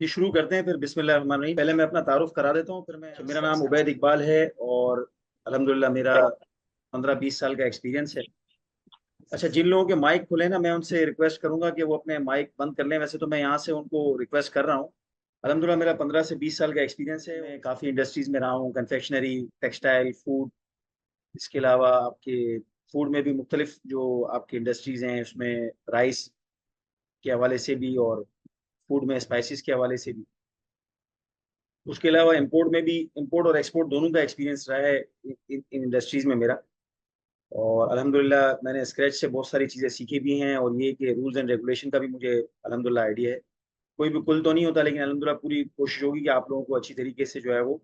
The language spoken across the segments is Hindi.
ये शुरू करते हैं फिर बिस्मिल्लाहिर्रहमानिर्रहीम। पहले मैं अपना तारुफ करा देता हूँ। फिर मैं मेरा नाम उबैद इकबाल है और अल्हम्दुलिल्लाह मेरा 15-20 साल का एक्सपीरियंस है। अच्छा, जिन लोगों के माइक खुले ना, मैं उनसे रिक्वेस्ट करूंगा कि वो अपने माइक बंद कर लें। वैसे तो मैं यहाँ से उनको रिक्वेस्ट कर रहा हूँ। अल्हम्दुलिल्लाह मेरा 15 से 20 साल का एक्सपीरियंस है। मैं काफ़ी इंडस्ट्रीज में रहा हूँ, कन्फेक्शनरी, टेक्सटाइल, फूड। इसके अलावा आपके फूड में भी मुख्तलिफ जो आपकी इंडस्ट्रीज हैं उसमें राइस के हवाले से भी और फूड में स्पाइसेस के हवाले से भी। उसके अलावा इंपोर्ट में भी, इंपोर्ट और एक्सपोर्ट दोनों का एक्सपीरियंस रहा है इन इंडस्ट्रीज में मेरा। और अल्हम्दुलिल्लाह मैंने स्क्रैच से बहुत सारी चीज़ें सीखी भी हैं और ये कि रूल्स एंड रेगुलेशन का भी मुझे अल्हम्दुलिल्लाह आइडिया है। कोई भी कुल तो नहीं होता, लेकिन अल्हम्दुलिल्लाह पूरी कोशिश होगी कि आप लोगों को अच्छी तरीके से जो है वो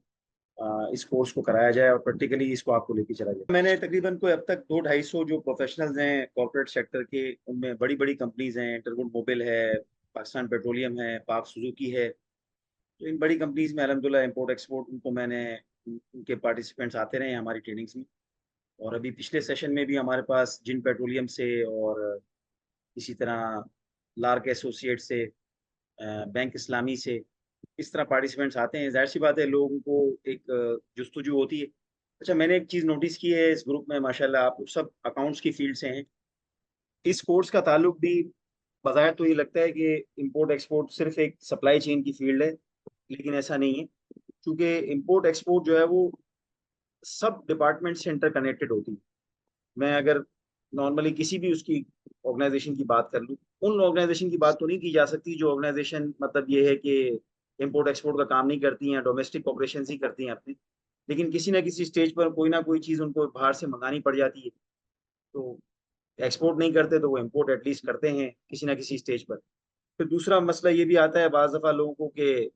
इस कोर्स को कराया जाए और प्रैक्टिकली इसको आपको लेके चला जाए। मैंने तकरीबन कोई अब तक 200-250 जो प्रोफेशनल्स हैं कॉर्पोरेट सेक्टर के, उनमें बड़ी बड़ी कंपनीज हैं, इंटरवुड मोबिल है, पाकिस्तान पेट्रोलियम है, पाक सुजुकी है। तो इन बड़ी कंपनीज में अल्हम्दुलिल्लाह इंपोर्ट एक्सपोर्ट उनको मैंने उनके पार्टिसिपेंट्स आते रहे हैं हमारी ट्रेनिंग्स में। और अभी पिछले सेशन में भी हमारे पास जिन पेट्रोलियम से और इसी तरह लार्क एसोसिएट से, बैंक इस्लामी से, इस तरह पार्टिसिपेंट्स आते हैं। ज़ाहिर सी बात है लोगों को एक जुस्तजू होती है। अच्छा, मैंने एक चीज़ नोटिस की है इस ग्रुप में, माशाल्लाह आप लोग सब अकाउंट्स की फील्ड से हैं। इस कोर्स का ताल्लुक भी बज़ाहिर तो ये लगता है कि इंपोर्ट एक्सपोर्ट सिर्फ एक सप्लाई चेन की फील्ड है, लेकिन ऐसा नहीं है। क्योंकि इंपोर्ट एक्सपोर्ट जो है वो सब डिपार्टमेंट से इंटर कनेक्टेड होती है। मैं अगर नॉर्मली किसी भी उसकी ऑर्गेनाइजेशन की बात कर लूँ, उन ऑर्गेनाइजेशन की बात तो नहीं की जा सकती जो ऑर्गेनाइजेशन मतलब ये है कि इंपोर्ट एक्सपोर्ट का काम नहीं करती हैं, डोमेस्टिक ऑपरेशन ही करती हैं अपनी। लेकिन किसी ना किसी स्टेज पर कोई ना कोई चीज़ उनको बाहर से मंगानी पड़ जाती है। तो एक्सपोर्ट नहीं करते तो वो इम्पोर्ट एटलीस्ट करते हैं किसी ना किसी स्टेज पर। फिर दूसरा मसला ये भी आता है बाज़ दफ़ा लोगों को कि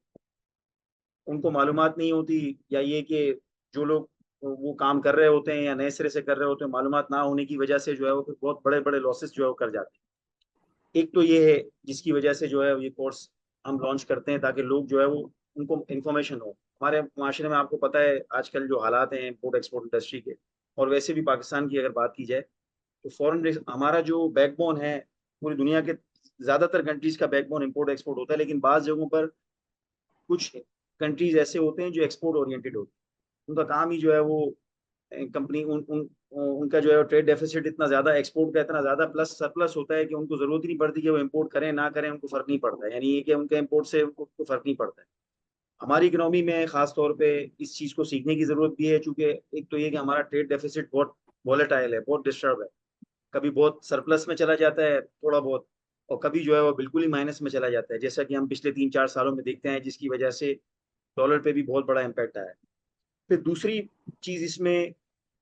उनको मालूमात नहीं होती, या ये कि जो लोग वो काम कर रहे होते हैं या नए सिरे से कर रहे होते हैं, मालूमात ना होने की वजह से जो है वो फिर बहुत बड़े-बड़े लॉसेस जो है वो कर जाते हैं। एक तो ये है जिसकी वजह से जो है ये कोर्स हम लॉन्च करते हैं ताकि लोग जो है वो उनको इन्फॉर्मेशन हो। हमारे माशरे में आपको पता है आजकल जो हालात हैं इम्पोर्ट एक्सपोर्ट इंडस्ट्री के, और वैसे भी पाकिस्तान की अगर बात की जाए तो फॉरेन हमारा जो बैकबोन है, पूरी दुनिया के ज़्यादातर कंट्रीज़ का बैकबोन इम्पोर्ट एक्सपोर्ट होता है, लेकिन बाज़ जगहों पर कुछ कंट्रीज़ ऐसे होते हैं जो एक्सपोर्ट ओरिएंटेड होते हैं। उनका काम ही जो है वो कंपनी उन उन उनका जो है ट्रेड डेफिसिट इतना ज़्यादा, एक्सपोर्ट का इतना ज़्यादा प्लस सरप्लस होता है कि उनको ज़रूरत ही नहीं पड़ती कि वो इम्पोर्ट करें ना करें, उनको फ़र्क नहीं पड़ता है। यानी ये कि उनके इम्पोर्ट से उनको फ़र्क नहीं पड़ता है। हमारी इकोनॉमी में ख़ास तौर पे इस चीज़ को सीखने की ज़रूरत भी है, चूँकि एक तो ये कि हमारा ट्रेड डेफिसिट बहुत वोलेटाइल है, बहुत डिस्टर्ब है। कभी बहुत सरप्लस में चला जाता है थोड़ा बहुत, और कभी जो है वो बिल्कुल ही माइनस में चला जाता है, जैसा कि हम पिछले 3-4 सालों में देखते हैं, जिसकी वजह से डॉलर पे भी बहुत बड़ा इम्पैक्ट आया है। फिर दूसरी चीज़ इसमें,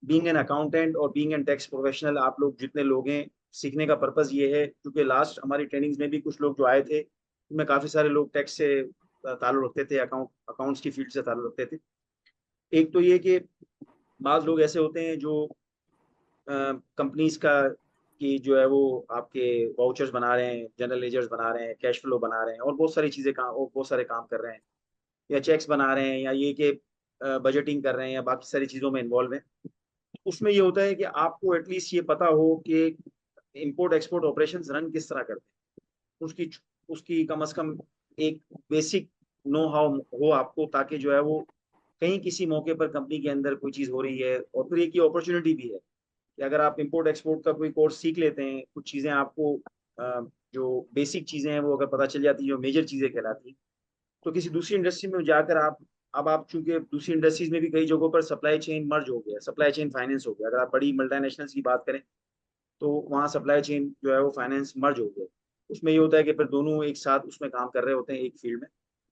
बीइंग एन अकाउंटेंट और बीइंग एन टैक्स प्रोफेशनल, आप लोग जितने लोग हैं, सीखने का पर्पज़ ये है, क्योंकि लास्ट हमारी ट्रेनिंग्स में भी कुछ लोग जो आए थे, उनमें काफ़ी सारे लोग टैक्स से ताल्लुक़ रखते थे, अकाउंट्स की फील्ड से ताल्लुक़ रखते थे। एक तो ये कि बाज़ लोग ऐसे होते हैं जो कंपनीज़ का कि जो है वो आपके वाउचर्स बना रहे हैं, जनरल लेजर्स बना रहे हैं, कैश फ्लो बना रहे हैं और बहुत सारी चीज़ें काम और बहुत सारे काम कर रहे हैं, या चेक्स बना रहे हैं, या ये कि बजटिंग कर रहे हैं, या बाकी सारी चीज़ों में इन्वॉल्व हैं। उसमें ये होता है कि आपको एटलीस्ट ये पता हो कि इम्पोर्ट एक्सपोर्ट ऑपरेशंस रन किस तरह करते हैं। उसकी उसकी कम से कम एक बेसिक नो हाउ हो आपको, ताकि जो है वो कहीं किसी मौके पर कंपनी के अंदर कोई चीज़ हो रही है, और फिर एक ये अपॉर्चुनिटी भी है कि अगर आप इम्पोर्ट एक्सपोर्ट का कोई कोर्स सीख लेते हैं, कुछ चीज़ें आपको जो बेसिक चीज़ें हैं वो अगर पता चल जाती हैं, जो मेजर चीज़ें कहलाती हैं, तो किसी दूसरी इंडस्ट्री में जाकर आप, अब आप चूंकि दूसरी इंडस्ट्रीज में भी कई जगहों पर सप्लाई चेन मर्ज हो गया, सप्लाई चेन फाइनेंस हो गया। अगर आप बड़ी मल्टीनेशनल्स की बात करें तो वहाँ सप्लाई चेन जो है वो फाइनेंस मर्ज हो गया। उसमें ये होता है कि फिर दोनों एक साथ उसमें काम कर रहे होते हैं एक फील्ड में।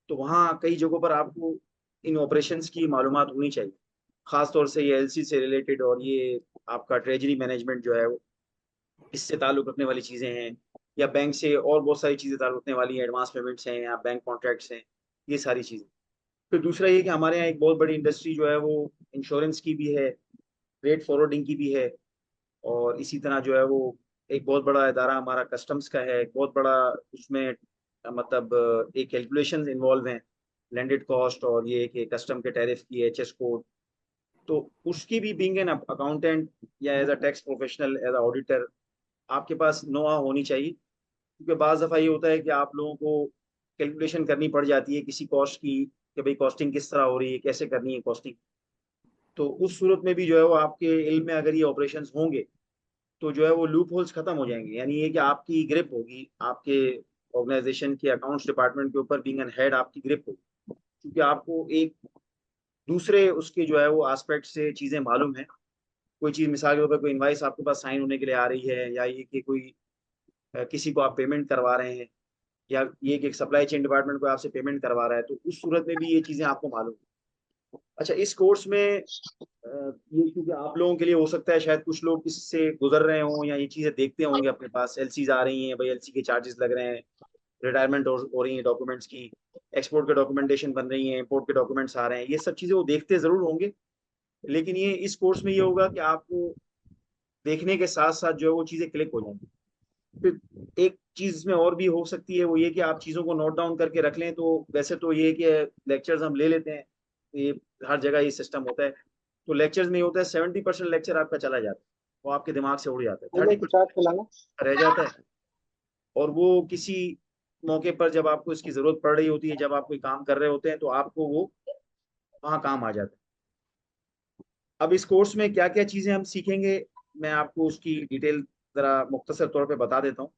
तो वहाँ कई जगहों पर आपको इन ऑपरेशंस की मालूमात होनी चाहिए, खास तौर से ये एलसी से रिलेटेड, और ये आपका ट्रेजरी मैनेजमेंट जो है वो इससे ताल्लुक़ रखने वाली चीज़ें हैं, या बैंक से और बहुत सारी चीज़ें ताल्लुक़ रखने वाली हैं, एडवांस पेमेंट्स हैं या बैंक कॉन्ट्रैक्ट्स हैं, ये सारी चीज़ें। फिर दूसरा ये कि हमारे यहाँ एक बहुत बड़ी इंडस्ट्री जो है वो इंश्योरेंस की भी है, फ्रेट फॉरवर्डिंग की भी है, और इसी तरह जो है वो एक बहुत बड़ा इदारा हमारा कस्टम्स का है, एक बहुत बड़ा उसमें मतलब एक कैलकुलेशंस इन्वॉल्व हैं, लैंडेड कॉस्ट और ये कि कस्टम के टैरिफ की एचएस कोड। तो उसकी भी बीइंग एन अकाउंटेंट या as a tax professional, as a auditor, आपके पास नो हाउ होनी चाहिए। क्योंकि बाज़ दफ़ा ये होता है कि आप लोगों को कैलकुलेशन करनी पड़ जाती है किसी कॉस्ट की, कि भाई कॉस्टिंग किस तरह हो रही है, कैसे करनी है कॉस्टिंग। तो उस सूरत में भी जो है वो आपके इल्म में अगर ये ऑपरेशंस होंगे तो जो है वो लूप होल्स खत्म हो जाएंगे। यानी ये कि आपकी ग्रिप होगी आपके ऑर्गेनाइजेशन के अकाउंट्स डिपार्टमेंट के ऊपर, बीइंग एन हेड आपकी ग्रिप होगी, क्योंकि आपको एक दूसरे उसके जो है वो एस्पेक्ट से चीजें मालूम है। कोई चीज मिसाल के तौर पर कोई इनवाइस आपके पास साइन होने के लिए आ रही है, या ये कि कोई किसी को आप पेमेंट करवा रहे हैं, या ये कि सप्लाई चेन डिपार्टमेंट को आपसे पेमेंट करवा रहा है, तो उस सूरत में भी ये चीजें आपको मालूम है। अच्छा, इस कोर्स में ये क्योंकि आप लोगों के लिए हो सकता है शायद कुछ लोग इससे गुजर रहे हों या ये चीजें देखते होंगे, अपने पास एलसीज आ रही हैं, भाई एलसी के चार्जेस लग रहे हैं, रिटायरमेंट हो रही है डॉक्यूमेंट्स की, एक्सपोर्ट के डॉक्यूमेंटेशन बन रही है, इम्पोर्ट के डॉक्यूमेंट्स आ रहे हैं, ये सब चीजें वो देखते जरूर होंगे। लेकिन ये इस कोर्स में ये होगा कि आपको देखने के साथ साथ जो है वो चीजें क्लिक हो जाएंगी। फिर एक चीज इसमें और भी हो सकती है, वो ये कि आप चीजों को नोट डाउन करके रख लें। तो वैसे तो ये कि लेक्चर्स हम ले लेते हैं, ये हर जगह ये सिस्टम होता है। तो लेक्चर्स में होता है 70% लेक्चर आपका चला जाता है, वो आपके दिमाग से उड़ जाता है, 30% रह जाता है। और वो किसी मौके पर जब आपको इसकी जरूरत पड़ रही होती है, जब आप कोई काम कर रहे होते हैं, तो आपको वो वहाँ काम आ जाता है। अब इस कोर्स में क्या क्या चीजें हम सीखेंगे, मैं आपको उसकी डिटेल जरा मुख्तसर तौर पे बता देता हूँ।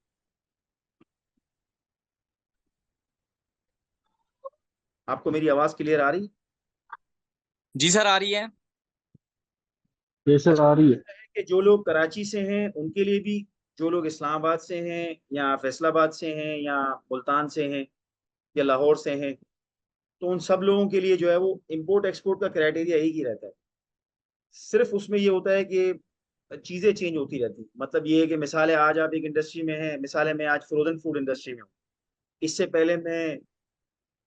आपको मेरी आवाज क्लियर आ रही है? जी सर, आ रही है। ये सर अच्छा, आ रही है। कि जो लोग कराची से हैं उनके लिए भी, जो लोग इस्लामाबाद से हैं या फैसलाबाद से हैं या मुल्तान से हैं या लाहौर से हैं, तो उन सब लोगों के लिए जो है वो इंपोर्ट एक्सपोर्ट का क्राइटेरिया एक ही रहता है। सिर्फ उसमें ये होता है कि चीजें चेंज होती रहती हैं। मतलब ये है कि मिसाल है, आज आप एक इंडस्ट्री में हैं, मिसाल है मैं आज फ्रोजन फूड इंडस्ट्री में हूँ, इससे पहले मैं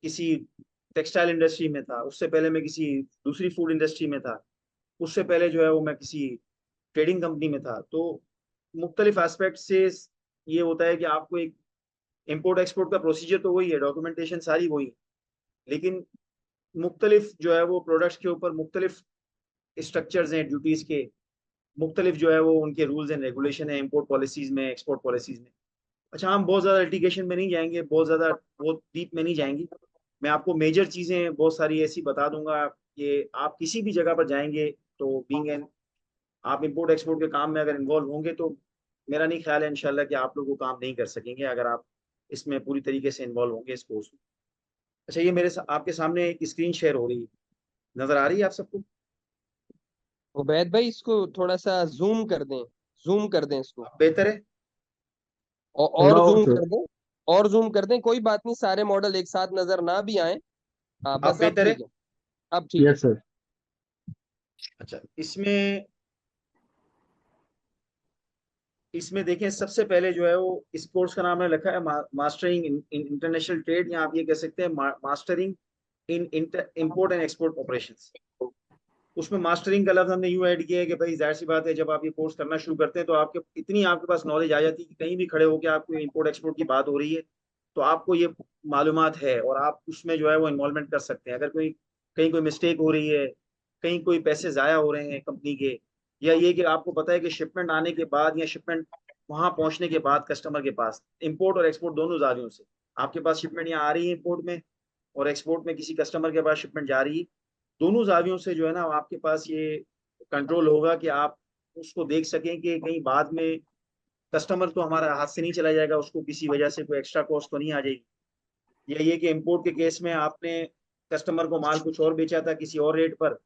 किसी टेक्सटाइल इंडस्ट्री में था, उससे पहले मैं किसी दूसरी फूड इंडस्ट्री में था, उससे पहले जो है वो मैं किसी ट्रेडिंग कंपनी में था। तो मुख्तलिफ एस्पेक्ट से ये होता है कि आपको एक इम्पोर्ट एक्सपोर्ट का प्रोसीजर तो वही है, डॉक्यूमेंटेशन सारी वही है, लेकिन मुख्तलिफ जो है वो प्रोडक्ट्स के ऊपर मुख्तलिफ स्ट्रक्चर्स हैं ड्यूटीज के, मुख्तलिफ जो है वो उनके रूल्स एंड रेगुलेशन है इम्पोर्ट पॉलिसीज में, एक्सपोर्ट पॉलिसीज में। अच्छा, हम बहुत ज़्यादा लिटिगेशन में नहीं जाएंगे, बहुत डीप में नहीं जाएंगे। मैं आपको मेजर चीज़ें बहुत सारी ऐसी बता दूंगा कि आप किसी भी जगह पर जाएंगे तो बीइंग एन, आप इंपोर्ट एक्सपोर्ट के काम में अगर इन्वॉल्व होंगे तो मेरा नहीं ख्याल है इंशाल्लाह कि आप लोग वो काम नहीं कर सकेंगे, अगर आप इसमें पूरी तरीके से इन्वॉल्व होंगे इस कोर्स में। अच्छा, ये आपके सामने एक स्क्रीन शेयर हो रही है, नजर आ रही है आप सबको? उबैद भाई, इसको थोड़ा सा जूम कर दें, जूम कर दें इसको, अब बेहतर है? और थोड़ा और जूम सर। कर दें, और जूम कर दें। कोई बात नहीं, सारे मॉडल एक साथ नजर ना भी आए। हाँ अब बस, अब बेहतर है? ठीक है, अब ठीक है। Yes sir. अच्छा, इसमें इसमें देखें, सबसे पहले जो है वो इस कोर्स का नाम है लिखा है मास्टरिंग इन इंटरनेशनल ट्रेड, या आप ये कह सकते हैं mastering in import and export operations. उसमें मास्टरिंग का लफ्ज हमने यूं ऐड किया है कि भाई जाहिर सी बात है, जब आप ये कोर्स करना शुरू करते हैं तो आपके इतनी आपके पास नॉलेज आ जाती है कि कहीं भी खड़े होकर आपको इंपोर्ट एक्सपोर्ट की बात हो रही है तो आपको ये मालूमात है, और आप उसमें जो है वो इन्वॉल्वमेंट कर सकते हैं। अगर कोई कहीं कोई मिस्टेक हो रही है, कहीं कोई पैसे ज़ाया हो रहे हैं कंपनी के, या ये कि आपको पता है कि शिपमेंट आने के बाद या शिपमेंट वहां पहुंचने के बाद कस्टमर के पास, इंपोर्ट और एक्सपोर्ट दोनों जारियों से आपके पास शिपमेंट यहाँ आ रही है इंपोर्ट में, और एक्सपोर्ट में किसी कस्टमर के पास शिपमेंट जा रही है, दोनों जावियों से जो है ना आपके पास ये कंट्रोल होगा कि आप उसको देख सकें कि कहीं बाद में कस्टमर तो हमारा हाथ से नहीं चला जाएगा, उसको किसी वजह से कोई एक्स्ट्रा कॉस्ट तो नहीं आ जाएगी। या ये कि इम्पोर्ट के केस में आपने कस्टमर को माल कुछ और बेचा था किसी और रेट पर,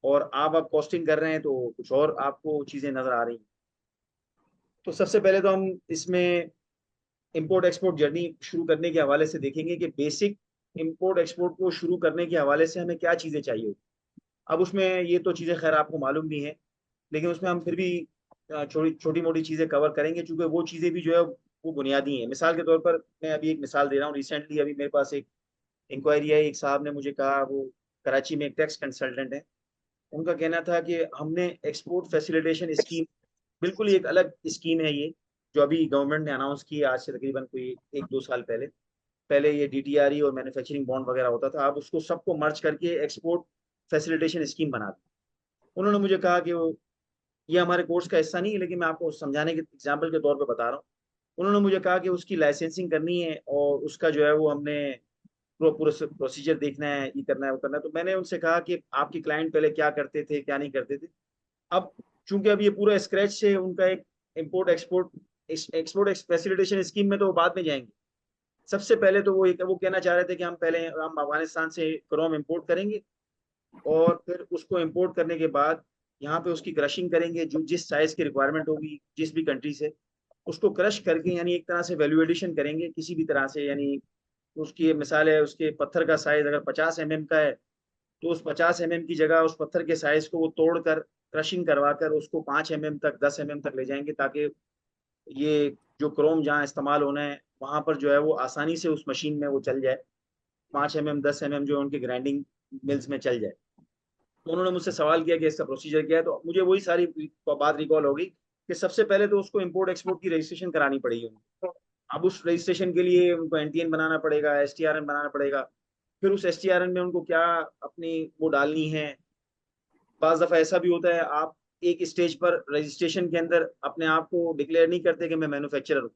और आप अब कॉस्टिंग कर रहे हैं तो कुछ और आपको चीजें नजर आ रही हैं। तो सबसे पहले तो हम इसमें इंपोर्ट एक्सपोर्ट जर्नी शुरू करने के हवाले से देखेंगे कि बेसिक इंपोर्ट एक्सपोर्ट को शुरू करने के हवाले से हमें क्या चीजें चाहिए। अब उसमें ये तो चीज़ें खैर आपको मालूम भी हैं, लेकिन उसमें हम फिर भी छोटी छोटी मोटी चीज़ें कवर करेंगे, क्योंकि वो चीज़ें भी जो है वो बुनियादी हैं। मिसाल के तौर पर मैं अभी एक मिसाल दे रहा हूँ, रिसेंटली अभी मेरे पास एक इंक्वायरी है, एक साहब ने मुझे कहा, वो कराची में एक टैक्स कंसल्टेंट है, उनका कहना था कि हमने एक्सपोर्ट फैसिलिटेशन स्कीम, बिल्कुल ही एक अलग स्कीम है ये, जो अभी गवर्नमेंट ने अनाउंस की है आज से तकरीबन कोई 1-2 साल पहले। पहले ये डीटीआरई और मैन्युफैक्चरिंग बॉन्ड वगैरह होता था, अब उसको सबको मर्ज करके एक्सपोर्ट फैसिलिटेशन स्कीम बना दी। उन्होंने मुझे कहा कि वो, ये हमारे कोर्स का हिस्सा नहीं है, लेकिन मैं आपको समझाने के एग्जाम्पल के तौर पे बता रहा हूँ। उन्होंने मुझे कहा कि उसकी लाइसेंसिंग करनी है, और उसका जो है वो हमने पूरा प्रोसीजर देखना है, ये करना है, वो करना है। तो मैंने उनसे कहा कि आपके क्लाइंट पहले क्या करते थे, क्या नहीं करते थे। अब चूंकि अब ये पूरा स्क्रैच से उनका एक इम्पोर्ट एक्सपोर्ट फैसिलिटेशन स्कीम में तो वो बाद में जाएंगे। सबसे पहले तो वो कहना चाह रहे थे कि हम अफगानिस्तान से क्रोम इंपोर्ट करेंगे और फिर उसको इंपोर्ट करने के बाद यहाँ पे उसकी क्रशिंग करेंगे, जो जिस साइज की रिक्वायरमेंट होगी जिस भी कंट्री से, उसको क्रश करके यानी एक तरह से वैल्यूएडिशन करेंगे किसी भी तरह से। यानी उसकी मिसाल है, उसके पत्थर का साइज अगर 50 mm का है तो उस 50 mm की जगह उस पत्थर के साइज को वो तोड़कर क्रशिंग करवा कर उसको 5 mm तक 10 mm तक ले जाएंगे, ताकि ये जो क्रोम जहाँ इस्तेमाल होना है वहां पर जो है वो आसानी से उस मशीन में वो चल जाए, 5 mm 10 mm जो उनके ग्राइंडिंग मिल्स में चल जाए। तो उन्होंने मुझसे सवाल किया कि इसका प्रोसीजर क्या है, तो मुझे वही सारी बात रिकॉल हो गई कि सबसे पहले तो उसको इम्पोर्ट एक्सपोर्ट की रजिस्ट्रेशन करानी पड़ेगी उनको। अब उस रजिस्ट्रेशन के लिए उनको एनटीएन बनाना पड़ेगा, एसटीआरएन बनाना पड़ेगा। फिर उस एसटीआरएन में उनको क्या अपनी वो डालनी है। बाज दफा ऐसा भी होता है, आप एक स्टेज पर रजिस्ट्रेशन के अंदर अपने आप को डिक्लेयर नहीं करते कि मैं मैन्युफैक्चरर हूँ,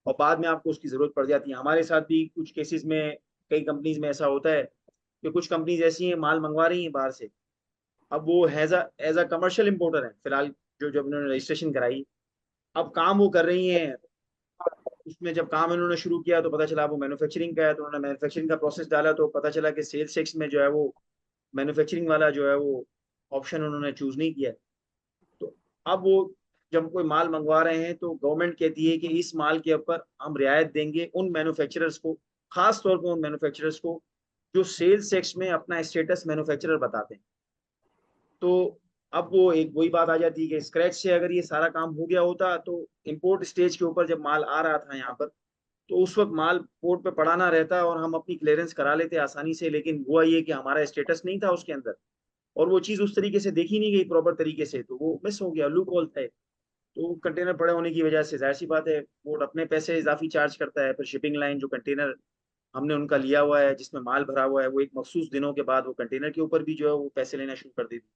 और बाद में आपको उसकी जरूरत पड़ जाती है। हमारे साथ भी कुछ केसेस में, कई कंपनीज में ऐसा होता है कि कुछ कंपनीज ऐसी हैं माल मंगवा रही हैं बाहर से। अब वो एज अ कमर्शियल इंपोर्टर है फिलहाल, जो जब उन्होंने रजिस्ट्रेशन कराई, अब काम वो कर रही हैं। उसमें जब काम इन्होंने शुरू किया तो पता चला वो मैन्युफैक्चरिंग का है, तो उन्होंने मैन्युफैक्चरिंग का प्रोसेस डाला तो पता चला कि सेल्स टैक्स में जो है वो मैन्युफैक्चरिंग वाला जो है वो ऑप्शन उन्होंने चूज नहीं किया। तो अब वो जब कोई माल मंगवा रहे हैं तो गवर्नमेंट कहती है कि इस माल के ऊपर हम रियायत देंगे उन मैन्युफैक्चरर्स को, खास तौर पर उन मैन्युफैक्चरर्स को जो सेल्स टैक्स में अपना स्टेटस मैन्युफैक्चरर बताते हैं। तो अब वो एक वही बात आ जाती है कि स्क्रैच से अगर ये सारा काम हो गया होता तो इंपोर्ट स्टेज के ऊपर जब माल आ रहा था यहाँ पर, तो उस वक्त माल पोर्ट पे पड़ा ना रहता और हम अपनी क्लियरेंस करा लेते आसानी से। लेकिन हुआ ये कि हमारा स्टेटस नहीं था उसके अंदर, और वो चीज़ उस तरीके से देखी नहीं गई प्रॉपर तरीके से, तो वो मिस हो गया, लूप होल था। तो कंटेनर पड़े होने की वजह से जाहिर सी बात है पोर्ट अपने पैसे इजाफी चार्ज करता है। फिर शिपिंग लाइन जो कंटेनर हमने उनका लिया हुआ है जिसमें माल भरा हुआ है, वो एक मखसूस दिनों के बाद वो कंटेनर के ऊपर भी जो है वो पैसे लेना शुरू कर देती।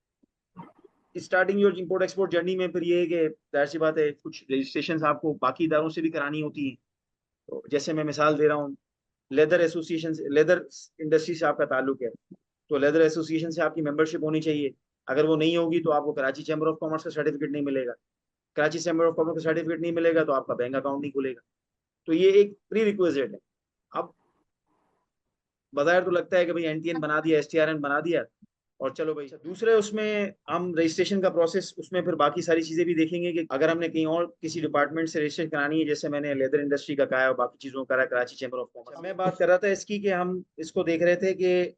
Starting your import export journey में फिर ये है कि जाहिर सी बात है कुछ रजिस्ट्रेशन आपको बाकी इदारों से भी करानी होती है। तो जैसे मैं मिसाल दे रहा हूँ, लेदर एसोसिएशन से, लेदर इंडस्ट्री से आपका ताल्लुक है तो लेदर एसोसिएशन से आपकी मेंबरशिप होनी चाहिए। अगर वो नहीं होगी तो आपको कराची चैम्बर ऑफ कॉमर्स का सर्टिफिकेट नहीं मिलेगा। कराची चैम्बर ऑफ कॉमर्स का सर्टिफिकेट नहीं मिलेगा तो आपका बैंक अकाउंट नहीं खुलेगा। तो ये एक प्री रिक्विजिट है। अब बाजार तो लगता है कि भाई एनटीएन बना दिया, एसटीआरएन बना दिया और चलो भाई। दूसरे उसमें हम रजिस्ट्रेशन का प्रोसेस, उसमें फिर बाकी सारी चीजें भी देखेंगे कि अगर हमने कहीं और किसी डिपार्टमेंट से रजिस्ट्रेशन करानी है, जैसे मैंने लेदर इंडस्ट्री का कहा है और बाकी चीजों का करा कराची चैम्बर ऑफ कॉमर्स। मैं बात कर रहा था इसकी कि हम इसको देख रहे थे कि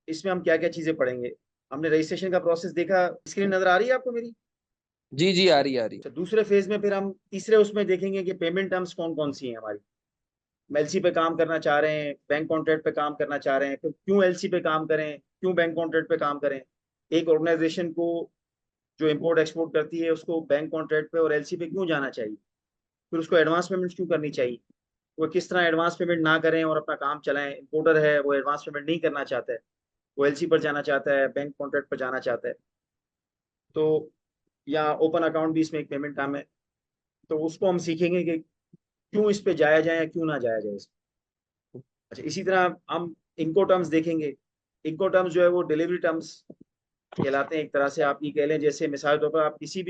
इसमें हम क्या क्या चीजें पढ़ेंगे। हमने रजिस्ट्रेशन का प्रोसेस देखा, स्क्रीन नजर आ रही है आपको मेरी? जी जी, आ रही आ रही। अच्छा, दूसरे फेज में फिर हम तीसरे उसमें देखेंगे कि पेमेंट टर्म्स कौन कौन सी हैं हमारी। एलसी पे काम करना चाह रहे हैं, बैंक कॉन्ट्रैक्ट पे काम करना चाह रहे हैं, तो क्यों एलसी पे काम करें, क्यों बैंक कॉन्ट्रैक्ट पे काम करें। एक ऑर्गेनाइजेशन को जो इंपोर्ट एक्सपोर्ट करती है उसको बैंक कॉन्ट्रैक्ट पे और एलसी पे क्यों जाना चाहिए, फिर उसको एडवांस पेमेंट क्यों करनी चाहिए, वो किस तरह एडवांस पेमेंट ना करें और अपना काम चलाएं। इंपोर्टर है वो एडवांस पेमेंट नहीं करना चाहता है, वो एलसी पर जाना चाहता है, बैंक कॉन्ट्रैक्ट पर जाना चाहता है। तो या ओपन अकाउंट भी इसमें एक पेमेंट काम है। तो उसको हम सीखेंगे कि क्यों इस पे जाया जाए या क्यों ना जाया जाए। अच्छा, इसी तरह हम इनको टर्म्स देखेंगे। इनको टर्म्स जो है वो डिलीवरी टर्म्स कहलाते हैं एक तरह से। आप ये कह लें जैसे मिसाल के तौर पर आप किसी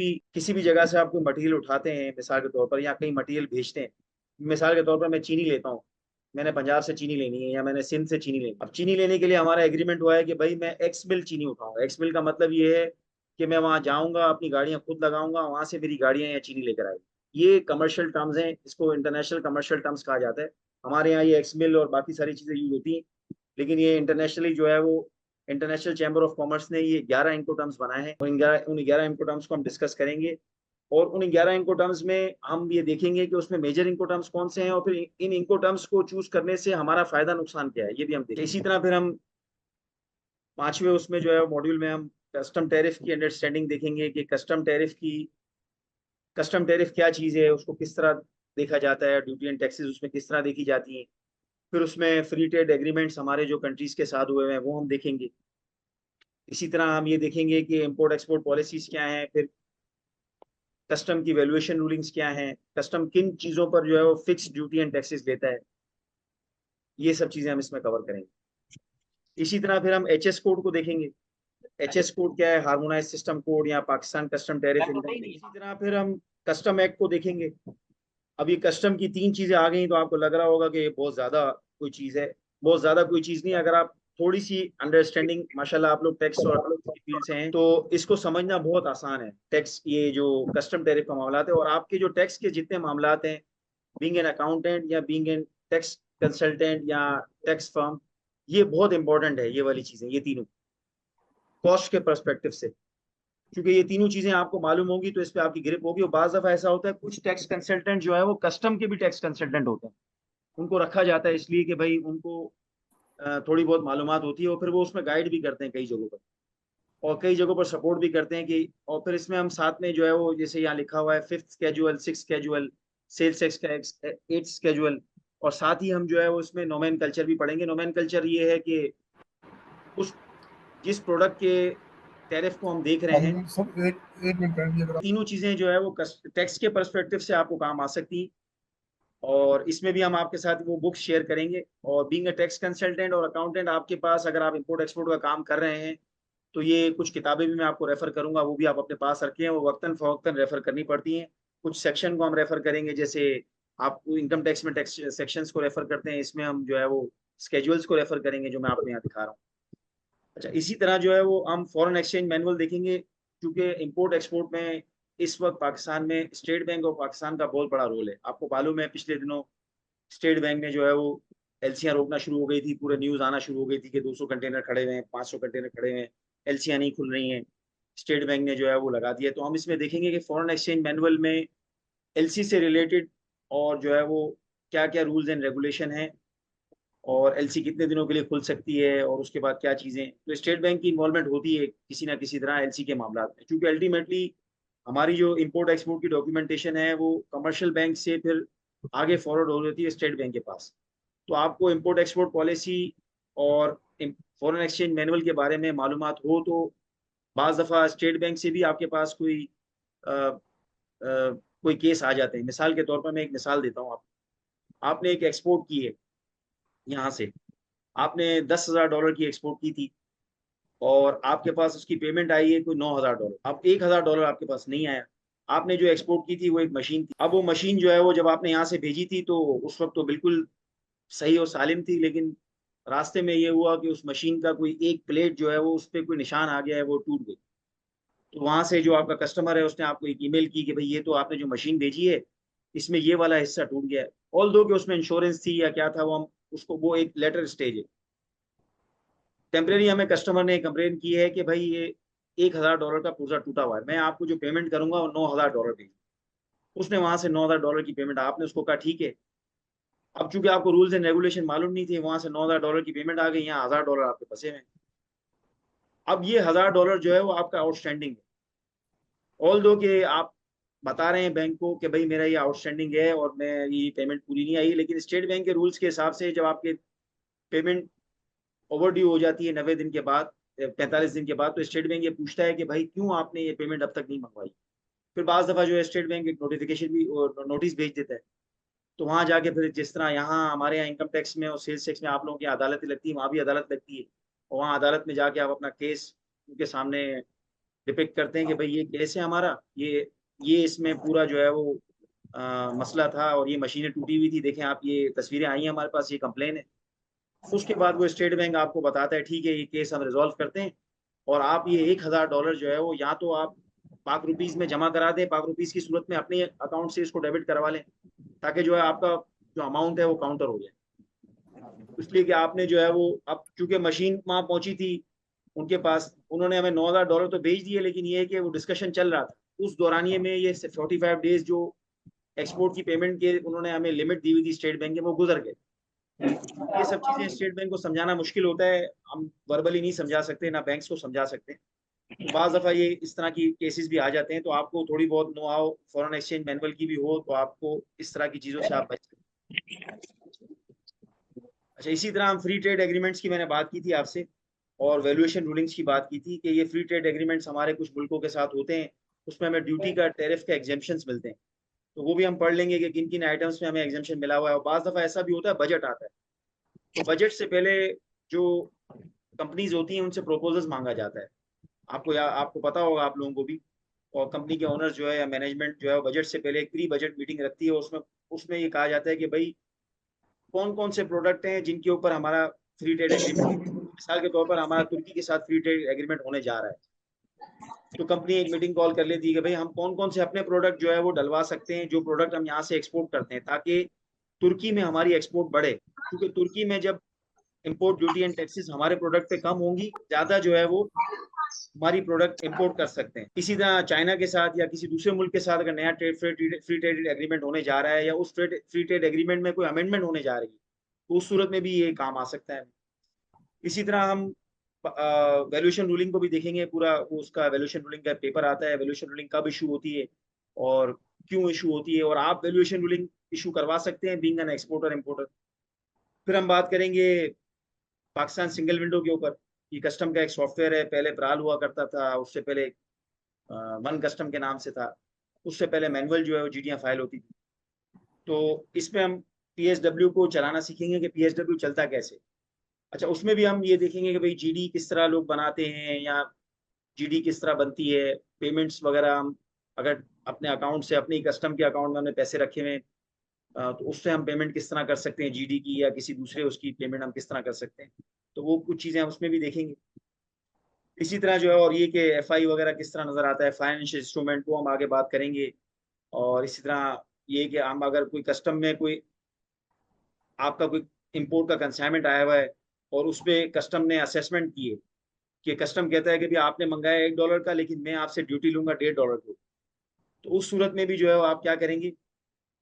भी जगह से आप कोई मटेरियल उठाते हैं मिसाल के तौर पर, या कहीं मटेरियल भेजते हैं। मिसाल के तौर पर मैं चीनी लेता हूँ, मैंने पंजाब से चीनी लेनी है या मैंने सिंध से चीनी लेनी है। अब चीनी लेने के लिए हमारा एग्रीमेंट हुआ है कि भाई मैं एक्स मिल चीनी उठाऊंगा। एक्स मिल का मतलब ये है कि मैं वहां जाऊंगा, अपनी गाड़ियां खुद लगाऊंगा, वहां से मेरी गाड़ियां या चीनी लेकर आएगी। ये कमर्शियल टर्म्स हैं, इसको इंटरनेशनल कमर्शियल टर्म्स कहा जाता है। हमारे यहाँ ये एक्स मिल और बाकी सारी चीजें यूज होती हैं, लेकिन ये इंटरनेशनली जो है वो इंटरनेशनल चैम्बर ऑफ कॉमर्स ने ये 11 इनको टर्म्स बनाए हैं। उन 11 इनको टर्म्स को हम डिस्कस करेंगे, और उन 11 इनको टर्म्स में हम ये देखेंगे कि उसमें मेजर इनको टर्म्स कौन से हैं, और फिर इन इनको टर्म्स को चूज करने से हमारा फायदा नुकसान क्या है ये भी हम देखेंगे। इसी तरह फिर हम पांचवें उसमें जो है मॉड्यूल में हम कस्टम टैरिफ की अंडरस्टैंडिंग देखेंगे कि कस्टम टैरिफ क्या चीज़ है, उसको किस तरह देखा जाता है, ड्यूटी एंड टैक्सेस उसमें किस तरह देखी जाती हैं। फिर उसमें फ्री ट्रेड एग्रीमेंट्स हमारे जो कंट्रीज के साथ हुए हैं वो हम देखेंगे। इसी तरह हम ये देखेंगे कि इंपोर्ट एक्सपोर्ट पॉलिसीज क्या हैं, फिर कस्टम की वैल्यूएशन रूलिंग्स क्या हैं, कस्टम किन चीज़ों पर जो है वो फिक्स ड्यूटी एंड टैक्सेस लेता है। ये सब चीज़ें हम इसमें कवर करेंगे। इसी तरह फिर हम HS कोड को देखेंगे। HS कोड क्या है, हार्मोनाइज सिस्टम कोड या पाकिस्तान कस्टम टैरिफ इंडेक्स। इसी तरह फिर हम कस्टम एक्ट को देखेंगे। अब ये कस्टम की 3 चीजें आ गई तो आपको लग रहा होगा कि ये बहुत ज्यादा कोई चीज है। बहुत ज्यादा कोई चीज नहीं। अगर आप थोड़ी सी अंडरस्टैंडिंग, माशाल्लाह आप लोग टैक्स और फील्ड से हैं, तो इसको समझना बहुत आसान है। टैक्स, ये जो कस्टम टैरिफ का मामला है, और आपके जो टैक्स के जितने मामला हैं, बीइंग एन अकाउंटेंट या बीइंग एन टैक्स कंसल्टेंट या टैक्स फर्म, ये बहुत इंपॉर्टेंट है। ये वाली चीजें, ये तीनों कॉस्ट के परस्पेक्टिव से, क्योंकि ये तीनों चीजें आपको मालूम होंगी तो इस पे आपकी ग्रिप होगी। और बाज दफा ऐसा होता है, कुछ टैक्स कंसल्टेंट जो है वो कस्टम के भी टैक्स कंसल्टेंट होते हैं। उनको रखा जाता है इसलिए कि भाई उनको थोड़ी बहुत मालूमात होती है, और फिर वो उसमें गाइड भी करते हैं कई जगहों पर, और कई जगहों पर सपोर्ट भी करते हैं कि। और फिर इसमें हम साथ में जो है वो, जैसे यहाँ लिखा हुआ है 5th schedule, 6th schedule, sales tax का 8th स्केड्यूल, और साथ ही हम जो है वो इसमें नोमेनकल्चर भी पढ़ेंगे। नोमेनकल्चर ये है कि उस जिस प्रोडक्ट के टैरिफ को हम देख रहे हैं, सब एक मिनट टाइम अगर तीनों चीजें जो है वो टैक्स के पर्सपेक्टिव से आपको काम आ सकती हैं। और इसमें भी हम आपके साथ वो बुक्स शेयर करेंगे। और बीइंग अ टैक्स कंसल्टेंट और अकाउंटेंट, आपके पास अगर आप इंपोर्ट एक्सपोर्ट का काम कर रहे हैं, तो ये कुछ किताबें भी मैं आपको रेफर करूंगा, वो भी आप अपने पास रखें। वो वक्तन फवक्तन रेफर करनी पड़ती हैं। कुछ सेक्शन को हम रेफर करेंगे, जैसे आप इनकम टैक्स में टैक्स सेक्शंस को रेफर करते हैं, इसमें हम जो है वो स्केड्यूल्स को रेफर करेंगे, जो मैं आपको यहाँ दिखा रहा हूँ। अच्छा, इसी तरह जो है वो हम फॉरेन एक्सचेंज मैनुअल देखेंगे, क्योंकि इंपोर्ट एक्सपोर्ट में इस वक्त पाकिस्तान में स्टेट बैंक ऑफ पाकिस्तान का बहुत बड़ा रोल है। आपको मालूम है, पिछले दिनों स्टेट बैंक ने जो है वो एलसीआं रोकना शुरू हो गई थी। पूरे न्यूज आना शुरू हो गई थी कि 200 कंटेनर खड़े हुए हैं, 500 कंटेनर खड़े हुए हैं, एलसीआं नहीं खुल रही हैं। स्टेट बैंक ने जो है वो लगा दिया। तो हम इसमें देखेंगे कि फॉरेन एक्सचेंज मैनुअल में एलसी से रिलेटेड और जो है वो क्या क्या रूल्स एंड रेगुलेशन है, और एलसी कितने दिनों के लिए खुल सकती है, और उसके बाद क्या चीजें। तो स्टेट बैंक की इन्वॉल्वमेंट होती है किसी ना किसी तरह एलसी के मामला में, क्योंकि अल्टीमेटली हमारी जो इंपोर्ट एक्सपोर्ट की डॉक्यूमेंटेशन है वो कमर्शियल बैंक से फिर आगे फॉरवर्ड हो जाती है स्टेट बैंक के पास। तो आपको इंपोर्ट एक्सपोर्ट पॉलिसी और फॉरेन एक्सचेंज मैनुअल के बारे में मालूमात हो, तो बाज दफ़ा स्टेट बैंक से भी आपके पास कोई केस आ जाते हैं। मिसाल के तौर पर मैं एक मिसाल देता हूँ। आपने एक एक्सपोर्ट की है यहाँ से, आपने $10,000 की एक्सपोर्ट की थी, और आपके पास उसकी पेमेंट आई है कोई $9,000। अब $1,000 आपके पास नहीं आया। आपने जो एक्सपोर्ट की थी वो एक मशीन थी। अब वो मशीन जो है वो जब आपने यहाँ से भेजी थी, तो उस वक्त तो बिल्कुल सही और सालिम थी, लेकिन रास्ते में ये हुआ कि उस मशीन का कोई एक प्लेट जो है वो, उस पर कोई निशान आ गया है, वो टूट गई। तो वहां से जो आपका कस्टमर है उसने आपको एक ईमेल की कि भाई ये तो आपने जो मशीन भेजी है, इसमें ये वाला हिस्सा टूट गया है। ऑल दो कि उसमें इंश्योरेंस थी या क्या था, वो हम उसको, वो एक लेटर स्टेज है। टेम्परेरी हमें कस्टमर ने कंप्लेन की है कि भाई ये $1,000 का पुर्जा टूटा हुआ है, मैं आपको जो पेमेंट करूंगा वो $9,000 भेज। उसने वहां से $9,000 की पेमेंट, आपने उसको कहा ठीक है। अब चूंकि आपको रूल्स एंड रेगुलेशन मालूम नहीं थे, वहां से $9,000 की पेमेंट आ गई, यहाँ $1,000 आपके फंसे हुए। अब ये $1,000 जो है वो आपका आउटस्टैंडिंग है। ऑल दो कि आप बता रहे हैं बैंक को कि भाई मेरा ये आउटस्टैंडिंग है और मैं ये पेमेंट पूरी नहीं आई, लेकिन स्टेट बैंक के रूल्स के हिसाब से जब आपके पेमेंट ओवर ड्यू हो जाती है 90 दिन के बाद, 45 दिन के बाद, तो स्टेट बैंक ये पूछता है कि भाई क्यों आपने ये पेमेंट अब तक नहीं मंगवाई। फिर बाज दफा जो है स्टेट बैंक एक नोटिफिकेशन भी, नोटिस भेज देता है। तो वहां जाके फिर, जिस तरह यहाँ हमारे यहाँ इनकम टैक्स में और सेल्स टैक्स में आप लोगों की अदालत लगती है, वहाँ भी अदालत लगती है। और वहाँ अदालत में जाके आप अपना केस उनके सामने डिपिक्ट करते हैं कि भाई ये केस है हमारा, ये इसमें पूरा जो है वो मसला था, और ये मशीनें टूटी हुई थी, देखें आप, ये तस्वीरें आई हैं हमारे पास, ये कंप्लेन है। उसके बाद वो स्टेट बैंक आपको बताता है ठीक है ये केस हम रिजॉल्व करते हैं, और आप ये $1,000 जो है वो या तो आप पाक रुपीज में जमा करा दें, पाक रुपीज की सूरत में अपने अकाउंट से इसको डेबिट करवा लें, ताकि जो है आपका जो अमाउंट है वो काउंटर हो जाए। इसलिए कि आपने जो है वो, अब चूंकि मशीन वहां पहुंची थी उनके पास, उन्होंने हमें $9,000 तो भेज दिए, लेकिन ये है कि वो डिस्कशन चल रहा था उस दौरानिए में, ये 45 डेज जो एक्सपोर्ट की पेमेंट के उन्होंने हमें लिमिट दी हुई थी स्टेट बैंक के, वो गुजर गए। ये सब चीजें स्टेट बैंक को समझाना मुश्किल होता है, हम वर्बली नहीं समझा सकते, ना बैंक्स को समझा सकते। तो बाज दफा ये इस तरह की केसेस भी आ जाते हैं, तो आपको थोड़ी बहुत know how foreign exchange manual की भी हो, तो आपको इस तरह की चीजों से आप बच सकते हैं। अच्छा, इसी तरह हम फ्री ट्रेड एग्रीमेंट्स की मैंने बात की थी आपसे, और वैल्यूएशन रूलिंग्स की बात की थी कि ये फ्री ट्रेड एग्रीमेंट्स हमारे कुछ मुल्कों के साथ होते हैं, उसमें हमें ड्यूटी का, टैरिफ का एग्जेम्पशंस मिलते हैं। तो वो भी हम पढ़ लेंगे कि किन किन आइटम्स में हमें एग्जेम्पशन मिला हुआ है। और बाज दफा ऐसा भी होता है, बजट आता है, तो बजट से पहले जो कंपनीज होती हैं उनसे प्रपोजल्स मांगा जाता है। आपको पता होगा, आप लोगों को भी। और कंपनी के ओनर जो है या मैनेजमेंट जो है बजट से पहले एक प्री बजट मीटिंग रखती है। उसमें उसमें ये कहा जाता है कि भाई कौन कौन से प्रोडक्ट हैं जिनके ऊपर हमारा फ्री ट्रेड एग्रीमेंट, मिसाल के तौर पर हमारा तुर्की के साथ फ्री ट्रेड एग्रीमेंट होने जा रहा है। तो कंपनी एक मीटिंग कॉल कर लेती है कि भाई हम कौन कौन से अपने प्रोडक्ट जो है वो डलवा सकते हैं, जो प्रोडक्ट हम यहाँ से एक्सपोर्ट करते हैं, ताकि तुर्की में हमारी एक्सपोर्ट बढ़े। क्योंकि तुर्की में जब इंपोर्ट ड्यूटी एंड टैक्सेस हमारे प्रोडक्ट पे कम होंगी, ज्यादा जो है वो हमारी प्रोडक्ट इंपोर्ट कर सकते हैं। इसी तरह चाइना के साथ या किसी दूसरे मुल्क के साथ अगर नया फ्री ट्रेड एग्रीमेंट होने जा रहा है, या उस फ्री ट्रेड एग्रीमेंट में कोई अमेंडमेंट होने जा रही है, तो उस सूरत में भी ये काम आ सकता है। इसी तरह हम वैल्यूएशन रूलिंग को भी देखेंगे। पूरा वो उसका वैल्यूएशन रूलिंग का पेपर आता है, वैल्यूएशन रूलिंग कब इशू होती है और क्यों इशू होती है, और आप वैल्यूएशन रूलिंग इशू करवा सकते हैं बीइंग एन एक्सपोर्टर इंपोर्टर। फिर हम बात करेंगे पाकिस्तान सिंगल विंडो के ऊपर। ये कस्टम का एक सॉफ्टवेयर है, पहले प्राल हुआ करता था, उससे पहले वन कस्टम के नाम से था, उससे पहले मैनुअल जो है वो जीडियाँ फाइल होती थी। तो इसमें हम पीएसडब्ल्यू को चलाना सीखेंगे कि पीएसडब्ल्यू चलता कैसे। अच्छा, उसमें भी हम ये देखेंगे कि भाई जीडी किस तरह लोग बनाते हैं, या जीडी किस तरह बनती है, पेमेंट्स वगैरह। हम अगर अपने अकाउंट से, अपने कस्टम के अकाउंट में हमने पैसे रखे हुए, तो उससे हम पेमेंट किस तरह कर सकते हैं जीडी की, या किसी दूसरे उसकी पेमेंट हम किस तरह कर सकते हैं। तो वो कुछ चीज़ें हम उसमें भी देखेंगे। इसी तरह जो है, और ये कि एफआई वगैरह किस तरह नजर आता है, फाइनेंशियल इंस्ट्रूमेंट, वो हम आगे बात करेंगे। और इसी तरह ये कि हम अगर कोई कस्टम में कोई आपका कोई इंपोर्ट का कंसाइनमेंट आया हुआ है और उस पर कस्टम ने असेसमेंट की है, कि कस्टम कहता है कि भी आपने मंगाया $1 का, लेकिन मैं आपसे ड्यूटी लूंगा $1.5 की, तो उस सूरत में भी जो है आप क्या करेंगे,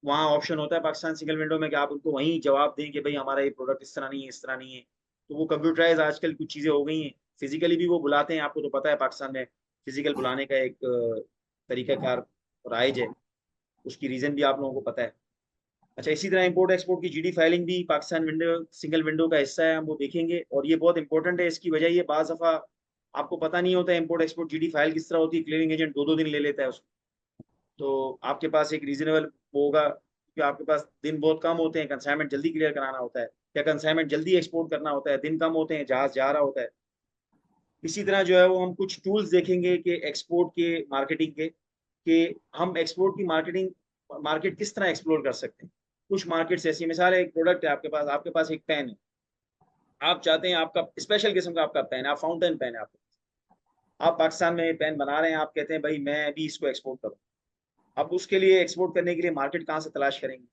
वहाँ ऑप्शन होता है पाकिस्तान सिंगल विंडो में कि आप उनको वहीं जवाब दें कि भाई हमारा ये प्रोडक्ट इस तरह नहीं है, इस तरह नहीं है। तो वो कंप्यूटराइज आजकल कुछ चीज़ें हो गई हैं, फिजिकली भी वो बुलाते हैं। आपको तो पता है पाकिस्तान में फिजिकल बुलाने का एक तरीकाकार राइज है, उसकी रीज़न भी आप लोगों को पता है। अच्छा, इसी तरह इंपोर्ट एक्सपोर्ट की जीडी फाइलिंग भी पाकिस्तान विंडो सिंगल विंडो का हिस्सा है, हम वो देखेंगे। और ये बहुत इंपॉर्टेंट है। इसकी वजह ये बाज़ दफ़ा आपको पता नहीं होता है इंपोर्ट एक्सपोर्ट जीडी फाइल किस तरह होती है। क्लियरिंग एजेंट 2-2 दिन ले लेता है उसको। तो आपके पास एक रीजनेबल होगा कि आपके पास दिन बहुत कम होते हैं, कंसाइनमेंट जल्दी क्लियर कराना होता है, या कंसाइनमेंट जल्दी एक्सपोर्ट करना होता है, दिन कम होते हैं, जहाज जा रहा होता है। इसी तरह जो है वो हम कुछ टूल्स देखेंगे कि एक्सपोर्ट के मार्केटिंग के, कि हम एक्सपोर्ट की मार्केट किस तरह एक्सप्लोर कर सकते हैं। कुछ मार्केट्स ऐसी, मिसाल है एक प्रोडक्ट है आपके पास एक पेन है, आप चाहते हैं आपका स्पेशल किस्म का आपका पेन है, आप फाउंटेन पेन है, आप पाकिस्तान में पेन बना रहे हैं, आप कहते हैं भाई मैं भी इसको एक्सपोर्ट करूँ। अब उसके लिए एक्सपोर्ट करने के लिए मार्केट कहाँ से तलाश करेंगे।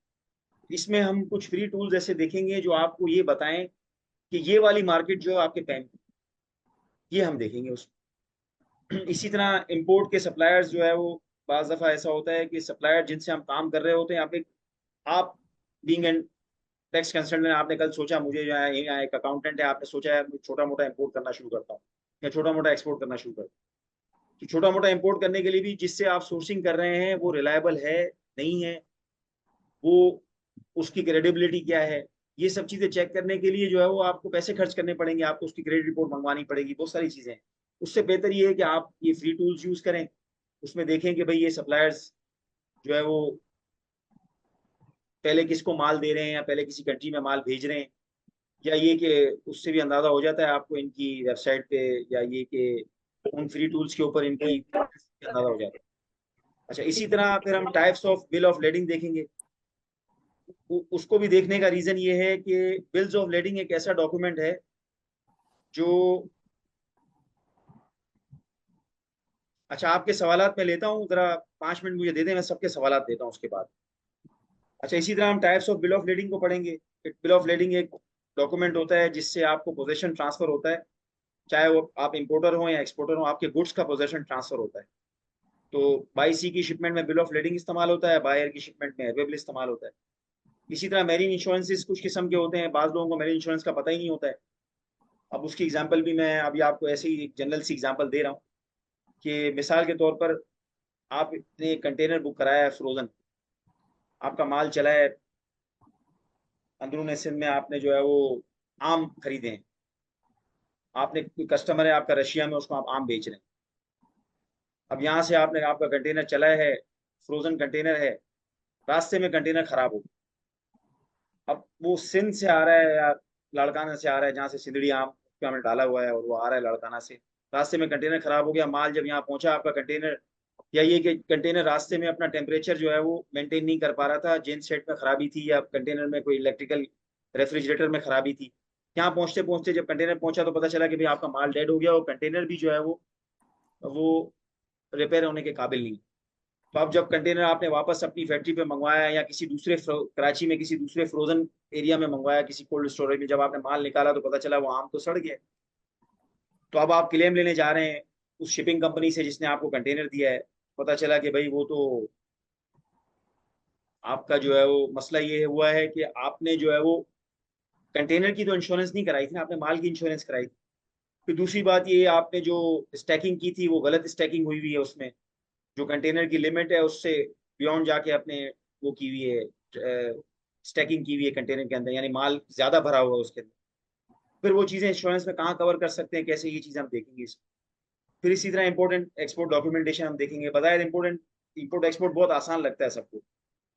इसमें हम कुछ फ्री टूल्स ऐसे देखेंगे जो आपको ये बताएं कि ये वाली मार्केट जो है आपके पेन की, ये हम देखेंगे उसमें। इसी तरह इंपोर्ट के सप्लायर्स जो है वो, बाज़ दफ़ा ऐसा होता है कि सप्लायर जिनसे हम काम कर रहे होते हैं, आप बीइंग एन टैक्स कंसल्टेंट, आपने कल सोचा मुझे जो है यहाँ एक अकाउंटेंट है, आपने सोचा है छोटा मोटा इंपोर्ट करना शुरू करता हूँ या छोटा मोटा एक्सपोर्ट करना शुरू करता हूँ। तो छोटा मोटा इंपोर्ट करने के लिए भी जिससे आप सोर्सिंग कर रहे हैं वो रिलायबल है नहीं है, वो उसकी क्रेडिबिलिटी क्या है, ये सब चीज़ें चेक करने के लिए जो है वो आपको पैसे खर्च करने पड़ेंगे, आपको उसकी क्रेडिट रिपोर्ट मंगवानी पड़ेगी, बहुत सारी चीज़ें हैं। उससे बेहतर ये है कि आप ये फ्री टूल्स यूज़ करें, उसमें देखें कि भाई ये सप्लायर्स जो है वो पहले किसको माल दे रहे हैं, या पहले किसी कंट्री में माल भेज रहे हैं, या ये कि उससे भी अंदाज़ा हो जाता है आपको इनकी वेबसाइट पे, या ये कि उन फ्री टूल्स के ऊपर इनकी अंदाज़ा हो जाता है। अच्छा, इसी तरह फिर हम types of bill of lading देखेंगे। उसको भी देखने का रीज़न ये है कि बिल्स ऑफ लेडिंग एक ऐसा डॉक्यूमेंट है जो, अच्छा आपके सवालात में लेता हूँ, ज़रा 5 मिनट मुझे दे दें, मैं सबके सवालात देता हूँ उसके बाद। अच्छा, इसी तरह हम types of bill of lading को पढ़ेंगे। बिल ऑफ लेडिंग एक डॉक्यूमेंट होता है जिससे आपको पोजेशन ट्रांसफर होता है, चाहे वो आप इंपोर्टर हो या एक्सपोर्टर हो, आपके गुड्स का पोजेशन ट्रांसफर होता है। तो बाई सी की शिपमेंट में बिल ऑफ लेडिंग इस्तेमाल होता है, बाय एयर की शिपमेंट में एयरवे बिल इस्तेमाल होता है। इसी तरह मेरीन इंश्योरेंसेस कुछ किस्म के होते हैं, बाज़ लोगों को मेरीन इंश्योरेंस का पता ही नहीं होता है। अब उसकी एग्जांपल भी मैं अभी आपको ऐसे ही जनरल सी एग्जांपल दे रहा हूँ कि मिसाल के तौर पर आपने कंटेनर बुक कराया है फ्रोजन, आपका माल चला है अंदरून सिंध में, आपने जो है वो आम खरीदे हैं, आपने कोई कस्टमर है आपका रशिया में, उसको आप आम बेच रहे हैं। अब यहाँ से आपका कंटेनर चला है, फ्रोजन कंटेनर है, रास्ते में कंटेनर खराब हो गया। अब वो सिंध से आ रहा है या लाड़काना से आ रहा है, जहाँ से सिंदड़ी आम पे हमने डाला हुआ है और वो आ रहा है लड़काना से। रास्ते में कंटेनर खराब हो गया, माल जब यहाँ पहुंचा आपका कंटेनर, या ये कि कंटेनर रास्ते में अपना टेम्परेचर जो है वो मेंटेन नहीं कर पा रहा था, जेन सेट में खराबी थी या कंटेनर में कोई इलेक्ट्रिकल रेफ्रिजरेटर में खराबी थी। यहाँ पहुंचते पहुंचते जब कंटेनर पहुंचा तो पता चला कि भाई आपका माल डेड हो गया और कंटेनर भी जो है वो रिपेयर होने के काबिल नहीं। तो अब जब कंटेनर आपने वापस अपनी फैक्ट्री पे मंगवाया या किसी दूसरे कराची में किसी दूसरे फ्रोजन एरिया में मंगवाया, किसी कोल्ड स्टोरेज में, जब आपने माल निकाला तो पता चला वो आम तो सड़ गया। तो अब आप क्लेम लेने जा रहे हैं उस शिपिंग कंपनी से जिसने आपको कंटेनर दिया है, पता चला कि भाई वो तो आपका जो है वो मसला ये हुआ है कि आपने जो है वो कंटेनर की तो इंश्योरेंस नहीं कराई थी ना, आपने माल की इंश्योरेंस कराई थी। फिर दूसरी बात ये, आपने जो स्टैकिंग की थी वो गलत स्टैकिंग हुई हुई है, उसमें जो कंटेनर की लिमिट है उससे बियॉन्ड जाके अपने वो की हुई है, स्टैकिंग की हुई है कंटेनर के अंदर, यानी माल ज्यादा भरा हुआ है उसके अंदर। फिर वो चीजें इंश्योरेंस में कहाँ कवर कर सकते हैं, कैसे, ये चीजें हम देखेंगे इसमें। फिर इसी तरह इंपोर्टेंट एक्सपोर्ट डॉक्यूमेंटेशन हम देखेंगे। बताया इंपोर्टेंट इंपोर्ट एक्सपोर्ट बहुत आसान लगता है सबको,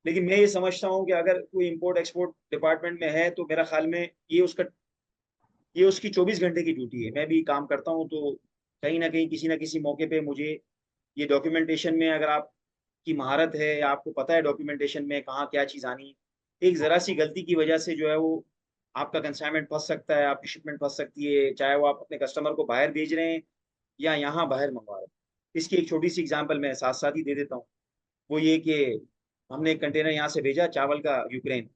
लेकिन मैं ये समझता हूँ कि अगर कोई इंपोर्ट एक्सपोर्ट डिपार्टमेंट में है तो मेरा ख्याल में ये उसकी 24 घंटे की ड्यूटी है। मैं भी काम करता हूँ तो कहीं ना किसी मौके पे मुझे ये डॉक्यूमेंटेशन में, अगर आपकी महारत है या आपको पता है डॉक्यूमेंटेशन में कहाँ क्या चीज़ आनी है, एक ज़रा सी गलती की वजह से जो है वो आपका कंसाइनमेंट फंस सकता है, आपकी शिपमेंट फंस सकती है, चाहे वो आप अपने कस्टमर को बाहर भेज रहे हैं या यहाँ बाहर मंगवा रहे हैं। इसकी एक छोटी सी एग्जांपल मैं साथ साथ ही दे देता हूँ। वो ये कि हमने एक कंटेनर यहाँ से भेजा चावल का यूक्रेन।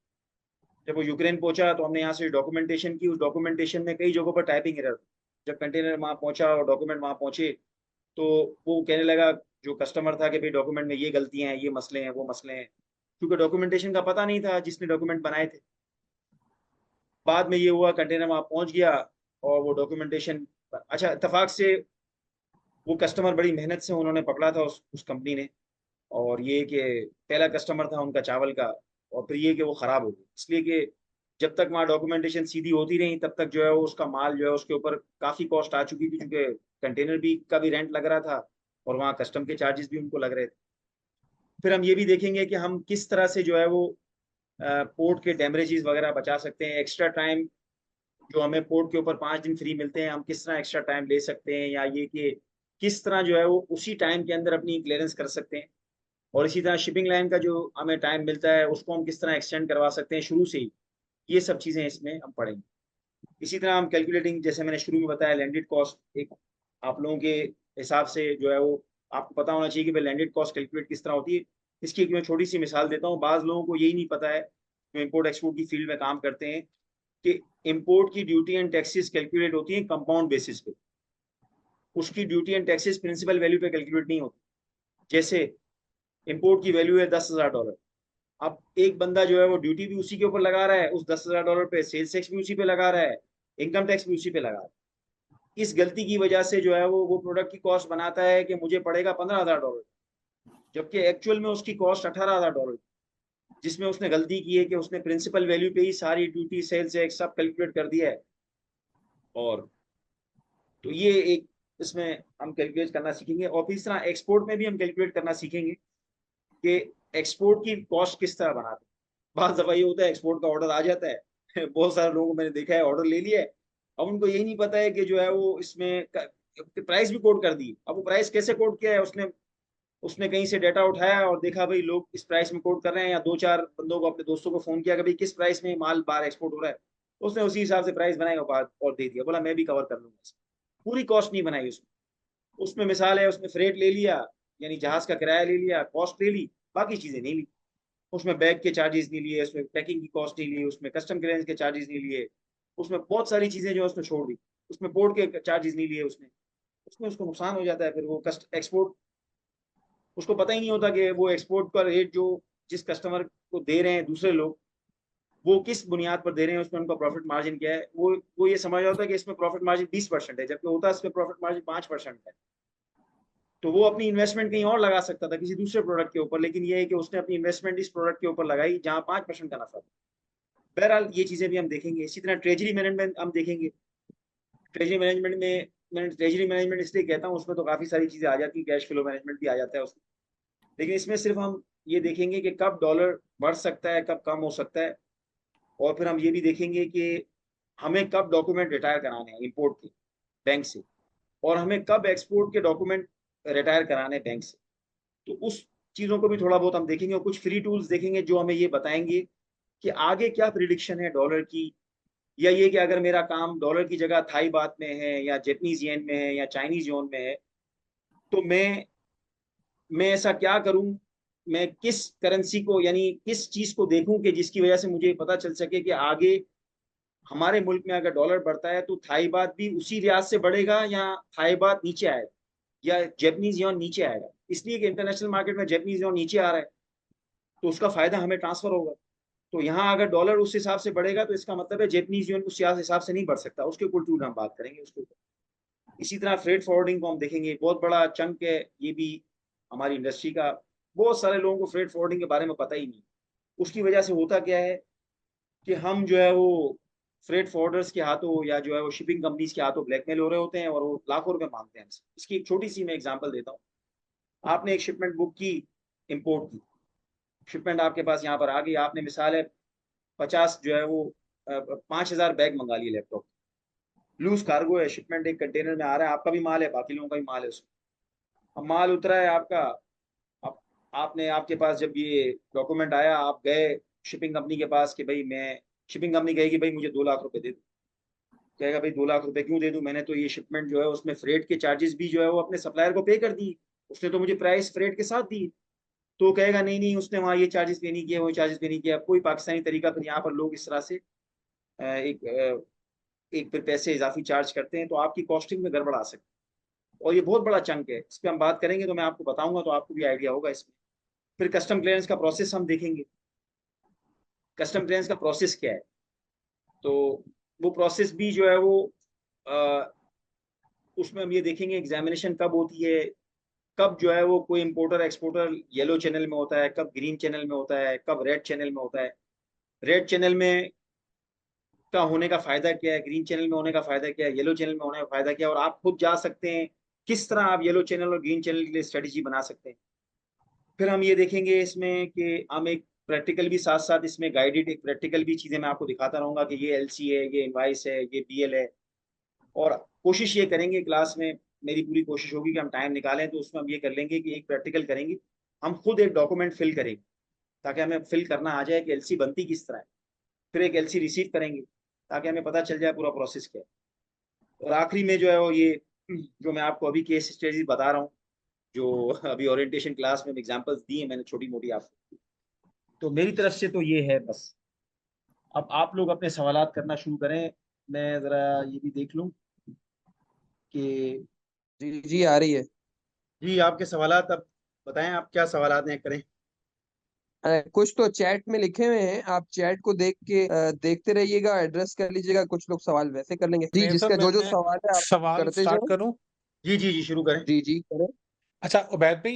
जब वो यूक्रेन पहुंचा तो हमने यहाँ से डॉक्यूमेंटेशन की, उस डॉक्यूमेंटेशन में कई जगहों पर टाइपिंग एरर। जब कंटेनर वहाँ पहुंचा और डॉक्यूमेंट वहाँ पहुंचे तो वो कहने लगा जो कस्टमर था कि भाई डॉक्यूमेंट में ये गलतियां हैं, ये मसले हैं, वो मसले हैं, क्योंकि डॉक्यूमेंटेशन का पता नहीं था जिसने डॉक्यूमेंट बनाए थे। बाद में ये हुआ कंटेनर वहाँ पहुंच गया और वो डॉक्यूमेंटेशन, अच्छा इत्तेफाक से वो कस्टमर बड़ी मेहनत से उन्होंने पकड़ा था उस कंपनी ने, और ये कि पहला कस्टमर था उनका चावल का, और फिर ये कि वो खराब हो गया, इसलिए कि जब तक वहाँ डॉक्यूमेंटेशन सीधी होती रही तब तक जो है वो उसका माल जो है उसके ऊपर काफी कॉस्ट आ चुकी थी, क्योंकि कंटेनर भी का भी रेंट लग रहा था और वहाँ कस्टम के चार्जेस भी उनको लग रहे थे। फिर हम ये भी देखेंगे कि हम किस तरह से जो है वो पोर्ट के डैमरेजेस वगैरह बचा सकते हैं। एक्स्ट्रा टाइम जो हमें पोर्ट के ऊपर 5 दिन फ्री मिलते हैं, हम किस तरह एक्स्ट्रा टाइम ले सकते हैं, या ये कि किस तरह जो है वो उसी टाइम के अंदर अपनी क्लियरेंस कर सकते हैं। और इसी तरह शिपिंग लाइन का जो हमें टाइम मिलता है उसको हम किस तरह एक्सटेंड करवा सकते हैं शुरू से ही। ये सब चीज़ें इसमें हम पढ़ेंगे। इसी तरह हम कैलकुलेटिंग, जैसे मैंने शुरू में बताया, लैंडेड कॉस्ट एक आप लोगों के हिसाब से जो है वो आपको पता होना चाहिए कि भाई लैंडेड कॉस्ट कैलकुलेट किस तरह होती है। इसकी एक मैं छोटी सी मिसाल देता हूँ। बाज़ लोगों को यही नहीं पता है जो इम्पोर्ट एक्सपोर्ट की फील्ड में काम करते हैं कि इम्पोर्ट की ड्यूटी एंड टैक्सेस कैलकुलेट होती है कंपाउंड बेसिस पे। उसकी duty and taxes principal value पे कैलकुलेट नहीं होती। जैसे इम्पोर्ट की वैल्यू है $10,000, अब एक बंदा जो है वो ड्यूटी भी उसी के ऊपर लगा रहा है, उस $10,000 पे सेल्स टैक्स भी उसी पे लगा रहा है, इनकम टैक्स भी उसी पे लगा रहा है। इस गलती की वजह से जो है वो प्रोडक्ट की कॉस्ट बनाता है कि मुझे पड़ेगा $15,000, जबकि एक्चुअल में उसकी कॉस्ट $18,000, जिसमें उसने गलती की है कि उसने प्रिंसिपल वैल्यू पे ही सारी ड्यूटी सेल्स टैक्स सब कैलकुलेट कर दिया है। और तो ये एक इसमें हम कैलकुलेट करना सीखेंगे। और फिर इस तरह एक्सपोर्ट में भी हम कैलकुलेट करना सीखेंगे कि एक्सपोर्ट की कॉस्ट किस तरह बनाते हैं। बात दफा ये होता है एक्सपोर्ट का ऑर्डर आ जाता है बहुत सारे लोगों को मैंने देखा है ऑर्डर ले लिया है, अब उनको यही नहीं पता है कि जो है वो इसमें प्राइस भी कोड कर दी। अब वो प्राइस कैसे कोड किया है, उसने उसने कहीं से डाटा उठाया और देखा भाई लोग इस प्राइस में कोड कर रहे हैं, या 2-4 बंदों को अपने दोस्तों को फोन किया कि भाई किस प्राइस में माल बाहर एक्सपोर्ट हो रहा है, उसने उसी हिसाब से प्राइस बनाया और दे दिया, बोला मैं भी कवर कर लूंगा। पूरी कॉस्ट नहीं बनाई उसमें। उसमें मिसाल है, उसने फ्रेट ले लिया, यानी जहाज का किराया ले लिया, कॉस्ट ले ली, बाकी चीजें नहीं ली। उसमें बैग के चार्जेस नहीं लिए, उसमें पैकिंग की कॉस्ट नहीं ली, उसमें कस्टम क्लियरेंस के चार्जेस नहीं लिए, उसमें बहुत सारी चीजें जो उसने छोड़ दी, उसमें पोर्ट के चार्जेस नहीं लिए उसने। उसमें उसको नुकसान हो जाता है। फिर वो एक्सपोर्ट, उसको पता ही नहीं होता कि वो एक्सपोर्ट का रेट जो जिस कस्टमर को दे रहे हैं दूसरे लोग, वो किस बुनियाद पर दे रहे हैं, उसमें उनका प्रॉफिट मार्जिन क्या है। वो ये समझ रहा होता है कि इसमें प्रॉफिट मार्जिन 20% है, जबकि होता है इसमें प्रॉफिट मार्जिन 5% है। तो वो अपनी इन्वेस्टमेंट कहीं और लगा सकता था किसी दूसरे प्रोडक्ट के ऊपर, लेकिन ये है कि उसने अपनी इन्वेस्टमेंट इस प्रोडक्ट के ऊपर लगाई जहां 5% का नफा था। बहरहाल ये चीजें भी हम देखेंगे। इसी तरह ट्रेजरी मैनेजमेंट हम देखेंगे। ट्रेजरी मैनेजमेंट में, मैंने ट्रेजरी मैनेजमेंट इसलिए कहता हूँ, उसमें तो काफी सारी चीजें आ जाती है, कैश फ्लो मैनेजमेंट भी आ जाता है उसमें, लेकिन इसमें सिर्फ हम ये देखेंगे कि कब डॉलर बढ़ सकता है, कब कम हो सकता है। और फिर हम ये भी देखेंगे कि हमें कब डॉक्यूमेंट रिटायर कराने हैं इंपोर्ट के बैंक से, और हमें कब एक्सपोर्ट के डॉक्यूमेंट रिटायर कराने हैं बैंक से। तो उस चीज़ों को भी थोड़ा बहुत हम देखेंगे, और कुछ फ्री टूल्स देखेंगे जो हमें ये बताएंगे कि आगे क्या प्रिडिक्शन है डॉलर की, या ये कि अगर मेरा काम डॉलर की जगह थाई बात में है या जैपनीज येन में है या चाइनीज योन में है, तो मैं ऐसा क्या करूं, मैं किस करेंसी को यानी किस चीज को देखूं कि जिसकी वजह से मुझे पता चल सके कि आगे हमारे मुल्क में अगर डॉलर बढ़ता है तो थाई बात भी उसी लिहाज से बढ़ेगा या थाई बात नीचे आएगा या जैपनीज योन नीचे आएगा। इसलिए कि इंटरनेशनल मार्केट में जैपनीज योन नीचे आ रहा है तो उसका फायदा हमें ट्रांसफर होगा। तो यहाँ अगर डॉलर उस हिसाब से बढ़ेगा तो इसका मतलब है जैपनीज यून उस हिसाब से नहीं बढ़ सकता। उसके ऊपर टूल हम बात करेंगे उसके ऊपर। इसी तरह फ्रेट फॉरवर्डिंग को हम देखेंगे, बहुत बड़ा चंक है ये भी हमारी इंडस्ट्री का। बहुत सारे लोगों को फ्रेट फॉरवर्डिंग के बारे में पता ही नहीं। उसकी वजह से होता क्या है कि हम जो है वो फ्रेट फॉरवर्डर्स के हाथों या जो है वो शिपिंग कंपनीज के हाथों ब्लैकमेल हो रहे होते हैं और वो लाखों रुपए मांगते हैं हमसे। इसकी एक छोटी सी मैं एग्जांपल देता हूँ। आपने एक शिपमेंट बुक की, इंपोर्ट की शिपमेंट आपके पास यहाँ पर आ गई, आपने मिसाल है 50 जो है वो 5,000 बैग मंगा लिए लैपटॉप। लूज कार्गो है, शिपमेंट एक कंटेनर में आ रहा है, आपका भी माल है, बाकी लोगों का भी माल है उसमें। अब माल उतरा है आपका, अब आपने आपके पास जब ये डॉक्यूमेंट आया, आप गए शिपिंग कंपनी के पास कि भाई मैं, शिपिंग कंपनी कहेगी भाई मुझे 2 लाख रुपए दे दो। कहेगा भाई 2 लाख रुपए क्यों दे दूं, मैंने तो ये शिपमेंट जो है उसमें फ्रेट के चार्जेस भी जो है वो अपने सप्लायर को पे कर दिए, उसने तो मुझे प्राइस फ्रेट के साथ दी। तो कहेगा नहीं नहीं उसने वहाँ ये चार्जेस पे नहीं किया, वो चार्जेस पे नहीं किया। कोई पाकिस्तानी तरीका, फिर यहाँ पर लोग इस तरह से एक फिर पैसे इजाफी चार्ज करते हैं, तो आपकी कॉस्टिंग में गड़बड़ आ सकती है। और ये बहुत बड़ा चंक है, इस पर हम बात करेंगे तो मैं आपको बताऊंगा तो आपको भी आइडिया होगा इसमें। फिर कस्टम क्लियरेंस का प्रोसेस हम देखेंगे, कस्टम क्लियरेंस का प्रोसेस क्या है। तो वो प्रोसेस भी जो है वो उसमें हम ये देखेंगे एग्जामिनेशन कब होती है, कब जो है वो कोई इंपोर्टर एक्सपोर्टर येलो चैनल में होता है, कब ग्रीन चैनल में होता है, कब रेड चैनल में होता है। रेड चैनल में का होने का फायदा क्या है, ग्रीन चैनल में होने का फायदा क्या है, येलो चैनल में होने का फायदा क्या है, और आप खुद जा सकते हैं किस तरह आप येलो चैनल और ग्रीन चैनल के लिए स्ट्रेटेजी बना सकते हैं। फिर हम ये देखेंगे इसमें कि हम एक प्रैक्टिकल भी साथ साथ इसमें गाइडेड एक प्रैक्टिकल भी चीजें मैं आपको दिखाता रहूंगा कि ये एलसी है, ये इनवाइस है, ये बीएल है। और कोशिश ये करेंगे क्लास में, मेरी पूरी कोशिश होगी कि हम टाइम निकालें तो उसमें हम ये कर लेंगे कि एक प्रैक्टिकल करेंगे, हम खुद एक डॉक्यूमेंट फिल करेंगे ताकि हमें फिल करना आ जाए कि एलसी बनती किस तरह है। फिर एक एलसी रिसीव करेंगे ताकि हमें पता चल जाए पूरा प्रोसेस क्या है। और आखिरी में जो है वो ये जो मैं आपको अभी केस स्टडीज बता रहा हूँ, जो अभी ओरिएंटेशन क्लास में एग्जांपल्स दी हैं मैंने छोटी मोटी आपको। तो मेरी तरफ से तो ये है बस। अब आप लोग अपने सवालात करना शुरू करें, मैं जरा ये भी देख लूं कि जी जी आ रही है। जी आपके सवालात अब बताएं, आप क्या सवालात हैं करें। कुछ तो चैट में लिखे हुए हैं, आप चैट को देख के देखते रहिएगा, एड्रेस कर लीजिएगा, कुछ लोग सवाल वैसे कर लेंगे। जी, सर जिसका जो जो मैं सवाल है आप सवाल करते स्टार्ट जाओ। करूं। जी जी जी शुरू करें। जी जी करें। अच्छा उबैद भाई,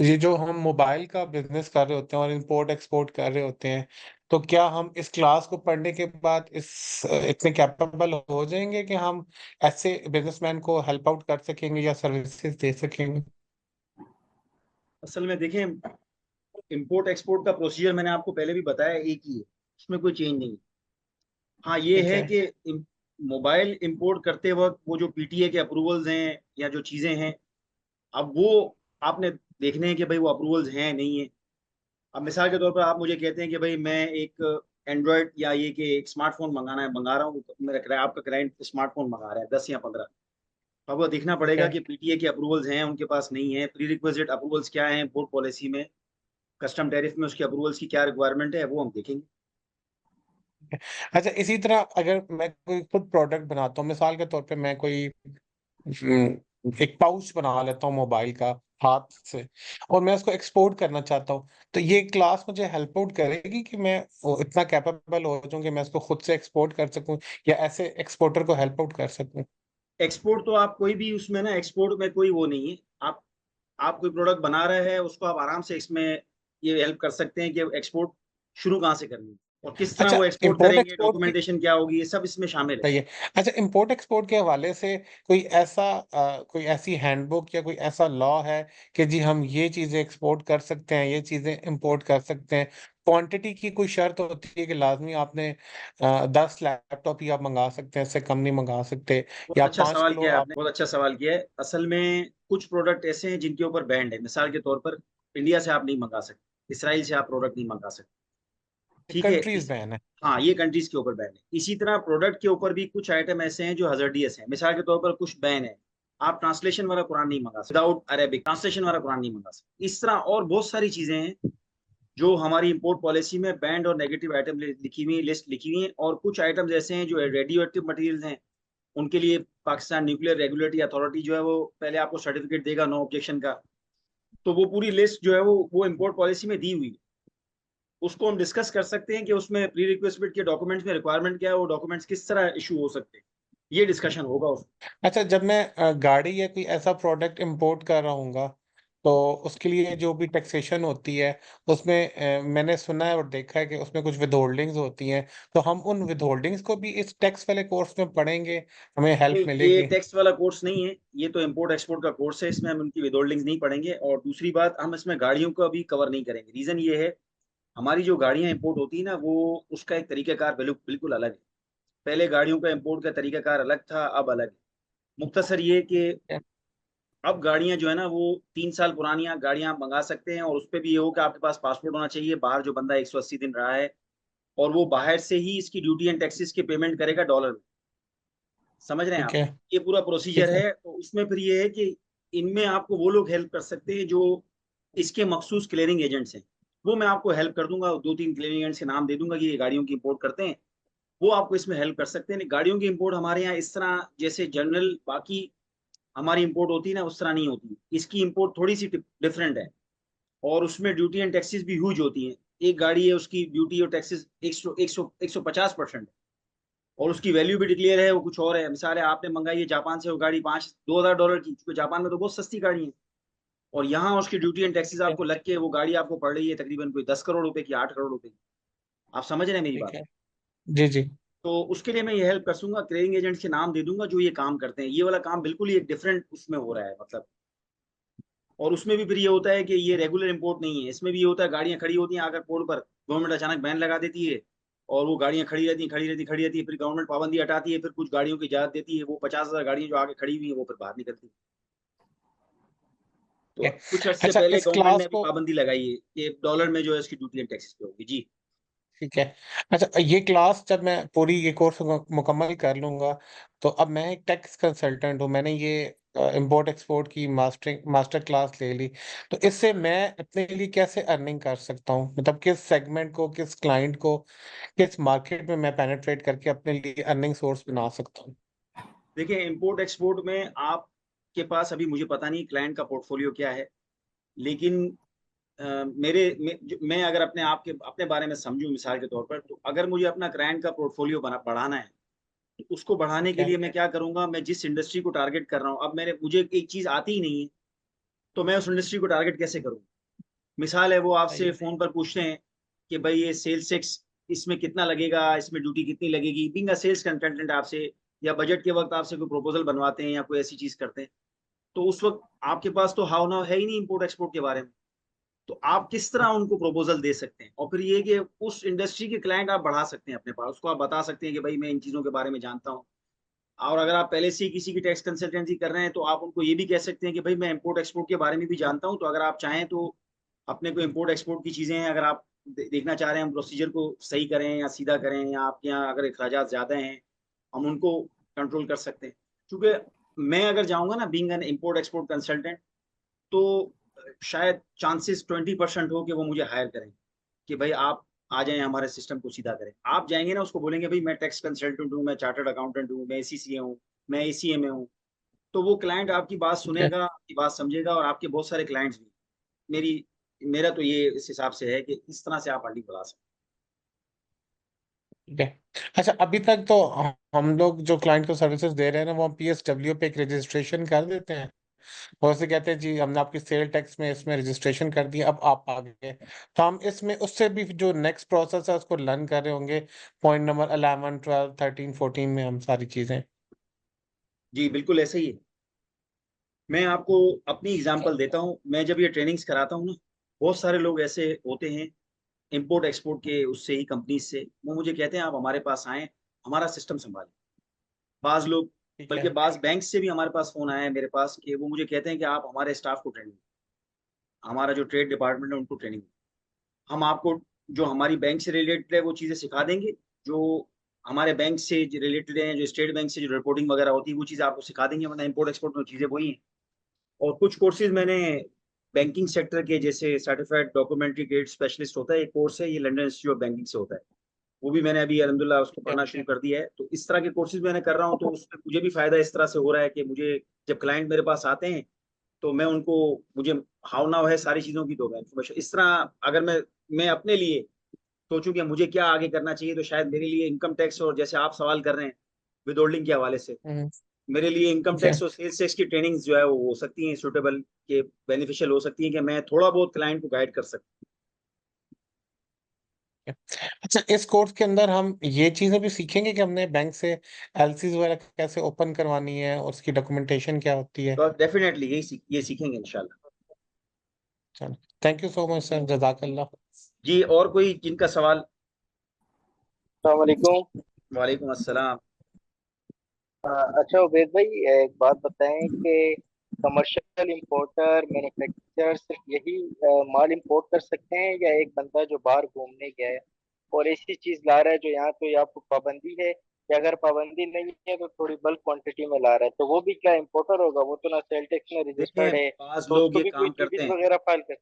ये जो हम मोबाइल का बिजनेस कर रहे होते हैं और इंपोर्ट एक्सपोर्ट कर रहे होते हैं, तो क्या हम इस क्लास को पढ़ने के बाद इतने कैपेबल हो जाएंगे कि हम ऐसे बिजनेसमैन को हेल्प आउट कर सकेंगे या सर्विसेज दे सकेंगे? असल में देखें, इंपोर्ट एक्सपोर्ट का प्रोसीजर मैंने आपको पहले भी बताया, एक ही है, उसमें कोई चेंज नहीं है। हाँ ये ठीक है है। कि मोबाइल इंपोर्ट करते वक्त वो जो पीटीए के अप्रूवल्स हैं या जो चीज़ें हैं, अब वो आपने देखने हैं कि भाई वो अप्रूवल्स हैं नहीं है। अब मिसाल के तौर पर आप मुझे कहते हैं कि भाई मैं एक एंड्रॉयड या ये कि एक स्मार्टफोन मंगाना है, मंगा रहा हूँ, मेरा आपका क्लाइंट स्मार्टफोन मंगा रहा है 10 या 15। अब वो देखना ठीक पड़ेगा है। कि पीटीए के अप्रूवल्स हैं उनके पास नहीं है, प्री रिक्विजिट अप्रूवल्स क्या हैं बोर्ड पॉलिसी में, कस्टम टैरिफ में उसकी अप्रूवल्स की क्या रिक्वायरमेंट है, वो हम देखेंगे। अच्छा इसी तरह अगर मैं कोई खुद प्रोडक्ट बनाता हूँ, मिसाल के तौर पे मैं कोई एक पाउच बना लेता हूँ मोबाइल का हाथ से, और मैं उसको एक्सपोर्ट करना चाहता हूँ, तो ये क्लास मुझे हेल्प आउट करेगी कि मैं वो इतना कैपेबल हो जाऊं कि मैं उसको खुद से एक्सपोर्ट कर सकूं या ऐसे एक्सपोर्टर को हेल्प आउट कर सकूं? एक्सपोर्ट तो आप कोई भी उसमें ना, एक्सपोर्ट में कोई वो नहीं है। आप कोई प्रोडक्ट बना रहे हैं उसको आप आराम से इसमें ये हेल्प कर सकते हैं कि एक्सपोर्ट शुरू कहाँ से करनी है और किस तरह अच्छा वो एक्सपोर्ट इंपोर्ट करेंगे, एक्सपोर्ट की डॉक्यूमेंटेशन क्या होगी, ये सब इसमें शामिल है। सही है। अच्छा इंपोर्ट एक्सपोर्ट के हवाले से कोई ऐसा कोई ऐसी हैंडबुक या कोई ऐसा लॉ है कि जी हम ये चीजें एक्सपोर्ट कर सकते हैं, ये चीजें इंपोर्ट कर सकते हैं, क्वांटिटी की कोई शर्त होती है कि लाजमी आपने 10 लैपटॉप ही आप मंगा सकते हैं, इससे कम नहीं मंगा सकते, बहुत या अच्छा 5 सवाल किलो किया है आप? आपने, बहुत अच्छा सवाल किया है। असल में कुछ प्रोडक्ट ऐसे हैं जिनके ऊपर बैंड है। मिसाल के तौर पर इंडिया से आप नहीं मंगा सकते, इसराइल से आप प्रोडक्ट नहीं मंगा सकते, ठीक है। कंट्रीज बैन है। हाँ, ये कंट्रीज के ऊपर बैन है। इसी तरह प्रोडक्ट के ऊपर भी कुछ आइटम ऐसे हैं जो हजरडियस हैं। मिसाल के तौर पर कुछ बैन है, आप ट्रांसलेशन वाला कुरान नहीं मंगा सकते, विदाउट अरेबिक ट्रांसलेशन वाला कुरान नहीं मंगा सकते। इस तरह और बहुत सारी चीजें हैं जो हमारी इंपोर्ट पॉलिसी में बैंड और नेगेटिव आइटम लिखी हुई, लिस्ट लिखी हुई है। और कुछ आइटम्स ऐसे हैं जो रेडियो एक्टिव मटेरियल्स हैं, उनके लिए पाकिस्तान न्यूक्लियर रेगुलेटरी अथॉरिटी जो है वो पहले आपको सर्टिफिकेट देगा नो ऑब्जेक्शन का। तो वो पूरी लिस्ट जो है वो इंपोर्ट पॉलिसी में दी हुई है। उसको हम डिस्कस कर सकते हैं कि उसमें प्री रिक्वेस्टमेंट के डॉक्यूमेंट्स में रिक्वायरमेंट क्या है, वो डॉक्यूमेंट्स किस तरह इशू हो सकते हैं, ये डिस्कशन होगा उसमें। अच्छा, जब मैं गाड़ी या कोई ऐसा प्रोडक्ट इंपोर्ट कर रहा हूँ तो उसके लिए जो भी टैक्सेशन होती है उसमें मैंने सुना है और देखा है कि उसमें कुछ विदहोल्डिंग्स होती हैं, तो हम उन विदहोल्डिंग्स को भी इस टैक्स वाले कोर्स में पढ़ेंगे, हमें हेल्प नहीं, ये मिलेगी? टैक्स वाला कोर्स नहीं है, ये तो इम्पोर्ट एक्सपोर्ट का कोर्स है। इसमें हम उनकी विदहोल्डिंग्स नहीं पढ़ेंगे। और दूसरी बात, हम इसमें गाड़ियों का भी कवर नहीं करेंगे। रीजन ये है, हमारी जो गाड़ियां इंपोर्ट होती है ना, वो उसका एक तरीकाकार बिल्कुल अलग है। पहले गाड़ियों का इंपोर्ट का तरीकाकार अलग था, अब अलग है। मुख्तसर ये कि अब गाड़ियां जो है ना वो 3 साल पुरानी गाड़ियां आप मंगा सकते हैं, और उस पर भी ये हो कि आपके पास पासपोर्ट होना चाहिए, बाहर जो बंदा 180 दिन रहा है, और वो बाहर से ही इसकी ड्यूटी एंड टैक्सेस की पेमेंट करेगा डॉलर में। समझ रहे हैं ठीक आप? है। ये पूरा प्रोसीजर ठीक है। है। तो उसमें फिर ये है कि इनमें आपको वो लोग हेल्प कर सकते हैं जो इसके मखसूस क्लियरिंग एजेंट्स हैं। वो मैं आपको हेल्प कर दूंगा, 2-3 क्लियरिंग एजेंट्स के नाम दे दूंगा कि ये गाड़ियों की इंपोर्ट करते हैं, वो आपको इसमें हेल्प कर सकते हैं। गाड़ियों की इंपोर्ट हमारे यहाँ इस तरह जैसे जनरल बाकी हमारी इंपोर्ट होती है ना, उस तरह नहीं होती। इसकी इंपोर्ट थोड़ी सी डिफरेंट है, और उसमें ड्यूटी एंड टैक्सेस भी ह्यूज होती हैं। एक गाड़ी है, उसकी ड्यूटी और टैक्सेस 150% है, और उसकी वैल्यू भी डिक्लेयर है, वो कुछ और है। मिसाल है, आपने मंगाई है जापान से वो गाड़ी 2,000 डॉलर की, क्योंकि जापान में तो बहुत सस्ती गाड़ी है, और यहाँ उसकी ड्यूटी एंड टैक्सेस आपको लग के वो गाड़ी आपको पड़ रही है तकरीबन कोई 10 करोड़ रुपए की, 8 करोड़ रुपए की। आप समझ रहे हैं मेरी ठीक बात? है। जी जी। तो उसके लिए मैं ये हेल्प कर दूंगा, क्लियरिंग एजेंट्स के नाम दे दूंगा जो ये काम करते हैं। ये वाला काम बिल्कुल ही एक डिफरेंट उसमें हो रहा है, मतलब। और उसमें भी फिर ये होता है कि ये रेगुलर इंपोर्ट नहीं है। इसमें भी ये होता है, गाड़ियां खड़ी होती हैं आकर पोर्ट पर, गवर्नमेंट अचानक बैन लगा देती है, और वो गाड़ियां खड़ी रहती है। फिर गवर्नमेंट पाबंदी हटाती है, फिर कुछ गाड़ियों की इजाजत देती है, वो 50,000 गाड़ियां जो आगे खड़ी हुई हैं वो फिर बाहर निकलती है। तो ठीक है। कुछ अर्से अच्छा, पहले इस गवर्नमेंट ने क्लास भी को, पाबंदी लगाई है कि डॉलर में जो है इसकी ड्यूटी एंड टैक्सेस पे होगी। जी। ठीक है। अच्छा, ये क्लास जब मैं पूरी ये कोर्स मुकम्मल कर लूंगा तो अब मैं एक टैक्स कंसल्टेंट हूँ, मैंने ये इंपोर्ट एक्सपोर्ट की मास्टर क्लास ले ली, तो इससे मैं अपने लिए कैसे अर्निंग कर सकता हूँ? मतलब किस सेगमेंट को, किस क्लाइंट को, किस मार्केट में मैं पेनिट्रेट करके अपने लिए अर्निंग सोर्स बना सकता हूँ? देखिए, इंपोर्ट एक्सपोर्ट में आपके पास अभी मुझे पता नहीं क्लाइंट का पोर्टफोलियो क्या है, लेकिन मैं अगर अपने आप के अपने बारे में समझूं मिसाल के तौर पर, तो अगर मुझे अपना क्लाइंट का पोर्टफोलियो बढ़ाना है, तो उसको बढ़ाने ठीक के है। लिए मैं क्या करूंगा, मैं जिस इंडस्ट्री को टारगेट कर रहा हूँ, अब मुझे एक चीज आती ही नहीं है, तो मैं उस इंडस्ट्री को टारगेट कैसे करूँ? मिसाल है, वो सही आपसे है। फोन पर पूछते हैं कि भाई ये सेल्स टैक्स इसमें कितना लगेगा, इसमें ड्यूटी कितनी लगेगी, बीइंग अ सेल्स कंसल्टेंट आपसे, या बजट के वक्त आपसे कोई प्रपोजल बनवाते हैं या कोई ऐसी चीज करते हैं, तो उस वक्त आपके पास तो हाव नाउ है ही नहीं इंपोर्ट एक्सपोर्ट के बारे में। तो आप किस तरह उनको प्रपोजल दे सकते हैं? और फिर ये कि उस इंडस्ट्री के क्लाइंट आप बढ़ा सकते हैं अपने पास, उसको आप बता सकते हैं कि भाई मैं इन चीजों के बारे में जानता हूँ। और अगर आप पहले से ही किसी की टैक्स कंसल्टेंसी कर रहे हैं, तो आप उनको ये भी कह सकते हैं कि भाई मैं इंपोर्ट एक्सपोर्ट के बारे में भी जानता हूँ, तो अगर आप चाहें तो अपने को इंपोर्ट एक्सपोर्ट की चीजें हैं, अगर आप देखना चाह रहे हैं हम प्रोसीजर को सही करें या सीधा करें, या आपके यहाँ अगर अखराजात ज्यादा हैं, हम उनको कंट्रोल कर सकते हैं। क्योंकि मैं अगर जाऊंगा ना being an import export consultant, तो शायद चांसेस 20% हो कि वो मुझे हायर करें, कि भाई आप आ जाएं हमारे सिस्टम को सीधा करें। आप जाएंगे ना, उसको बोलेंगे भाई मैं टैक्स कंसल्टेंट हूँ, मैं चार्टर्ड अकाउंटेंट हूँ, मैं एसीसीए हूँ, मैं एसीए में हूँ, तो वो क्लाइंट आपकी बात ठीक है। सुनेगा, आपकी बात समझेगा, और आपके बहुत सारे क्लाइंट्स भी। मेरी मेरा तो ये इस हिसाब से है कि इस तरह से आप अर्निंग बढ़ा सकते ठीक है। अच्छा, अभी तक तो हम लोग जो क्लाइंट को सर्विसेज दे रहे हैं ना, वो PSW पे एक रजिस्ट्रेशन कर देते हैं और उसे कहते हैं जी हमने आपकी सेल टैक्स में इसमें रजिस्ट्रेशन कर दिया, अब आप आ गए। तो हम इसमें उससे भी जो नेक्स्ट प्रोसेस है उसको लर्न कर रहे होंगे, पॉइंट नंबर 11, 12, 13, 14 में हम सारी चीजें। हैं। जी, बिल्कुल ऐसे ही है। मैं आपको अपनी एग्जांपल देता हूँ। मैं जब ये ट्रेनिंग्स कराता हूँ ना, बहुत सारे लोग ऐसे होते हैं इम्पोर्ट एक्सपोर्ट के उससे ही कंपनीज से, वो मुझे कहते हैं आप हमारे पास आएँ, हमारा सिस्टम सँभालें। बाज़ लोग, ठीक बल्कि है। बाज़ बैंक से भी हमारे पास फ़ोन आया है मेरे पास कि वो मुझे कहते हैं कि आप हमारे स्टाफ को ट्रेनिंग, हमारा जो ट्रेड डिपार्टमेंट है उनको ट्रेनिंग, हम आपको जो हमारी बैंक से रिलेटेड है वो चीज़ें सिखा देंगे, जो हमारे बैंक से ज रिलेटेड हैं, जो स्टेट बैंक से जो रिपोर्टिंग वगैरह होती है वो चीज़ें आपको सिखा देंगे, वरना इम्पोर्ट एक्सपोर्ट में चीज़ें वही हैं। और कुछ कोर्सेज़ मैंने बैंकिंग सेक्टर के, जैसे सर्टिफाइड डॉक्यूमेंट्री ग्रेड स्पेशलिस्ट होता है, एक कोर्स है, ये लंदन इंस्टीट्यूट ऑफ बैंकिंग से होता है। वो भी मैंने अभी अल्हम्दुलिल्लाह उसको पढ़ना शुरू कर दिया है। तो इस तरह के कोर्सेज़ मैंने कर रहा हूँ, तो उसमें मुझे भी फ़ायदा इस तरह से हो रहा है कि मुझे जब क्लाइंट मेरे पास आते हैं, तो मैं उनको, मुझे हाव नाउ है सारी चीज़ों की, तो मैं इन्फॉर्मेशन इस तरह, अगर मैं अपने लिए सोचूँ कि मुझे क्या आगे करना चाहिए, तो शायद मेरे लिए इनकम टैक्स, और जैसे आप सवाल कर रहे हैं विथहोल्डिंग के हवाले से, मेरे लिए इनकम ठीक है। टैक्स और सेल्स टैक्स की ट्रेनिंग्स जो है वो हो सकती हैं सूटेबल, के बेनिफिशियल हो सकती हैं कि मैं थोड़ा बहुत क्लाइंट को गाइड कर सकूँ। अच्छा, इस कोर्स के अंदर हम ये चीज़ें भी सीखेंगे कि हमने बैंक से एलसीज़ वगैरह कैसे ओपन करवानी है और उसकी डॉक्यूमेंटेशन क्या होती है? तो डेफिनिटली ये सीखेंगे इंशाल्लाह। चलो, thank you so much sir, जज़ाकल्लाह। जी, और कोई जिनका सवाल? अस्सलाम वालेकुम। वालेकुम अस्सलाम। अच्छा उबैद भाई, एक बात बताएं कि कमर्शियल इंपोर्टर मैन्युफैक्चरर सिर्फ यही माल इंपोर्ट कर सकते हैं, या एक बंदा जो बाहर घूमने गया है और ऐसी चीज ला रहा है जो यहाँ कोई आपको पाबंदी है, या अगर पाबंदी नहीं है तो थोड़ी बल्क क्वांटिटी में ला रहा है, तो वो भी क्या इंपोर्टर होगा? वो तो ना सेल टैक्स में देखिए, रजिस्टर्ड है, बाज़ तो लोग उसको ये भी कोई काम करते टीडीएस हैं, वगैरह फाइल कर?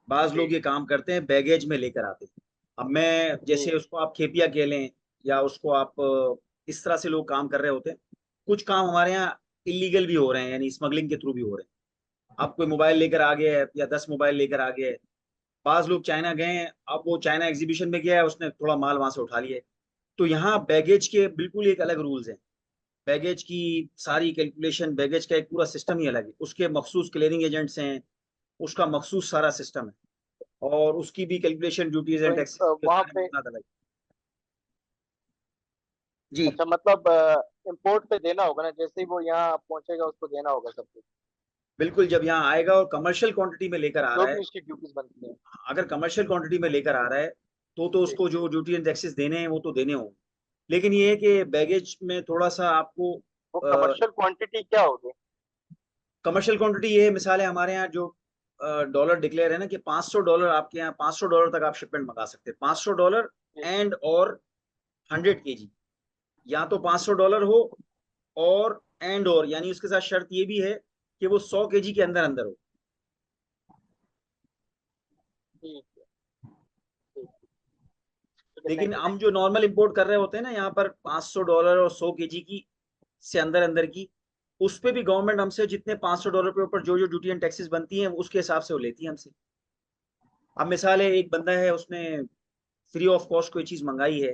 बाज़ जी लोग ये काम करते हैं, बैगेज में लेकर आते हैं। अब मैं, जी जैसे उसको आप खेपिया कह लें, या उसको आप इस तरह से लोग काम कर रहे होते हैं। कुछ काम हमारे यहाँ इल्लीगल भी हो रहे हैं, यानी स्मगलिंग के थ्रू भी हो रहे हैं। आप कोई मोबाइल लेकर आ गया है, या 10 मोबाइल लेकर आ गया है। बाज़ लोग चाइना गए हैं, अब वो चाइना एग्ज़िबिशन में गया है, उसने थोड़ा माल वहाँ से उठा लिया है। तो यहाँ बैगेज के बिल्कुल एक अलग रूल्स हैं। बैगेज की सारी कैलकुलेशन, बैगेज का एक पूरा सिस्टम ही अलग है। उसके मखसूस क्लीयरिंग एजेंट्स हैं, उसका मखसूस सारा सिस्टम है, और उसकी भी कैलकुलेशन, ड्यूटीज़ तो एंड टैक्सेस के वहां सारे पे, मामलात अलग हैं। जी, अच्छा मतलब इंपोर्ट पे देना होगा ना, जैसे ही वो यहाँ पहुंचेगा उसको देना होगा सब कुछ, बिल्कुल, जब यहाँ आएगा और कमर्शियल क्वांटिटी में लेकर आ जो रहा भी है, उसकी ड्यूटीज बनती हैं। अगर कमर्शियल क्वांटिटी में लेकर आ रहा है, तो जी, उसको जो ड्यूटी एंड टैक्सेस देने हैं, वो तो देने होंगे। लेकिन ये है कि बैगेज में थोड़ा-सा आपको वो अ, कमर्शियल क्वांटिटी क्या होगी? कमर्शियल क्वांटिटी, ये है, मिसाल है हमारे यहाँ जो डॉलर डिक्लेयर है ना, कि $500 आपके यहाँ, $500 तक आप शिपमेंट मंगा सकते हैं। $500 जी एंड और 100 केजी, या तो $500 हो, और एंड और, यानी उसके साथ शर्त ये भी है कि वो 100 केजी के अंदर-अंदर हो। ठीक है, ठीक है, लेकिन थैंक यू। हम जो नॉर्मल इंपोर्ट कर रहे होते हैं ना यहाँ पर, $500 और 100 केजी की से अंदर-अंदर की, उस पे भी गवर्नमेंट हमसे जितने $500 के ऊपर जो-जो ड्यूटी एंड टैक्सेस बनती हैं, उसके हिसाब से वो लेती है हमसे। अब मिसाल है, एक बंदा है, उसने फ्री ऑफ कॉस्ट कोई चीज़ मँगाई है,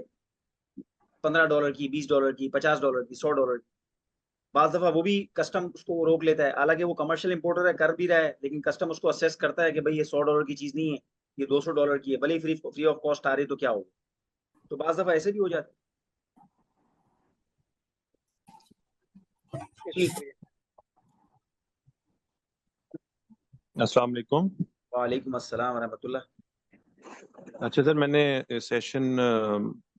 $15 की, $20 की, $50 की, $100 की। बाज़ दफ़ा वो भी कस्टम उसको रोक लेता है। हालाँकि वो कमर्शियल इंपोर्टर है, कर भी रहा है, लेकिन कस्टम उसको असेस करता है कि भई ये $100 की चीज़ नहीं है, ये $200 की है, भले ही फ्री ऑफ कॉस्ट आ रही है, तो क्या होगा? तो बाज़ दफ़ा ऐसे भी हो जाता है। जी, शुक्रिया। अस्सलाम वालेकुम। वालेकुम अस्सलाम व रहमतुल्लाह। अच्छा सर, मैंने सेशन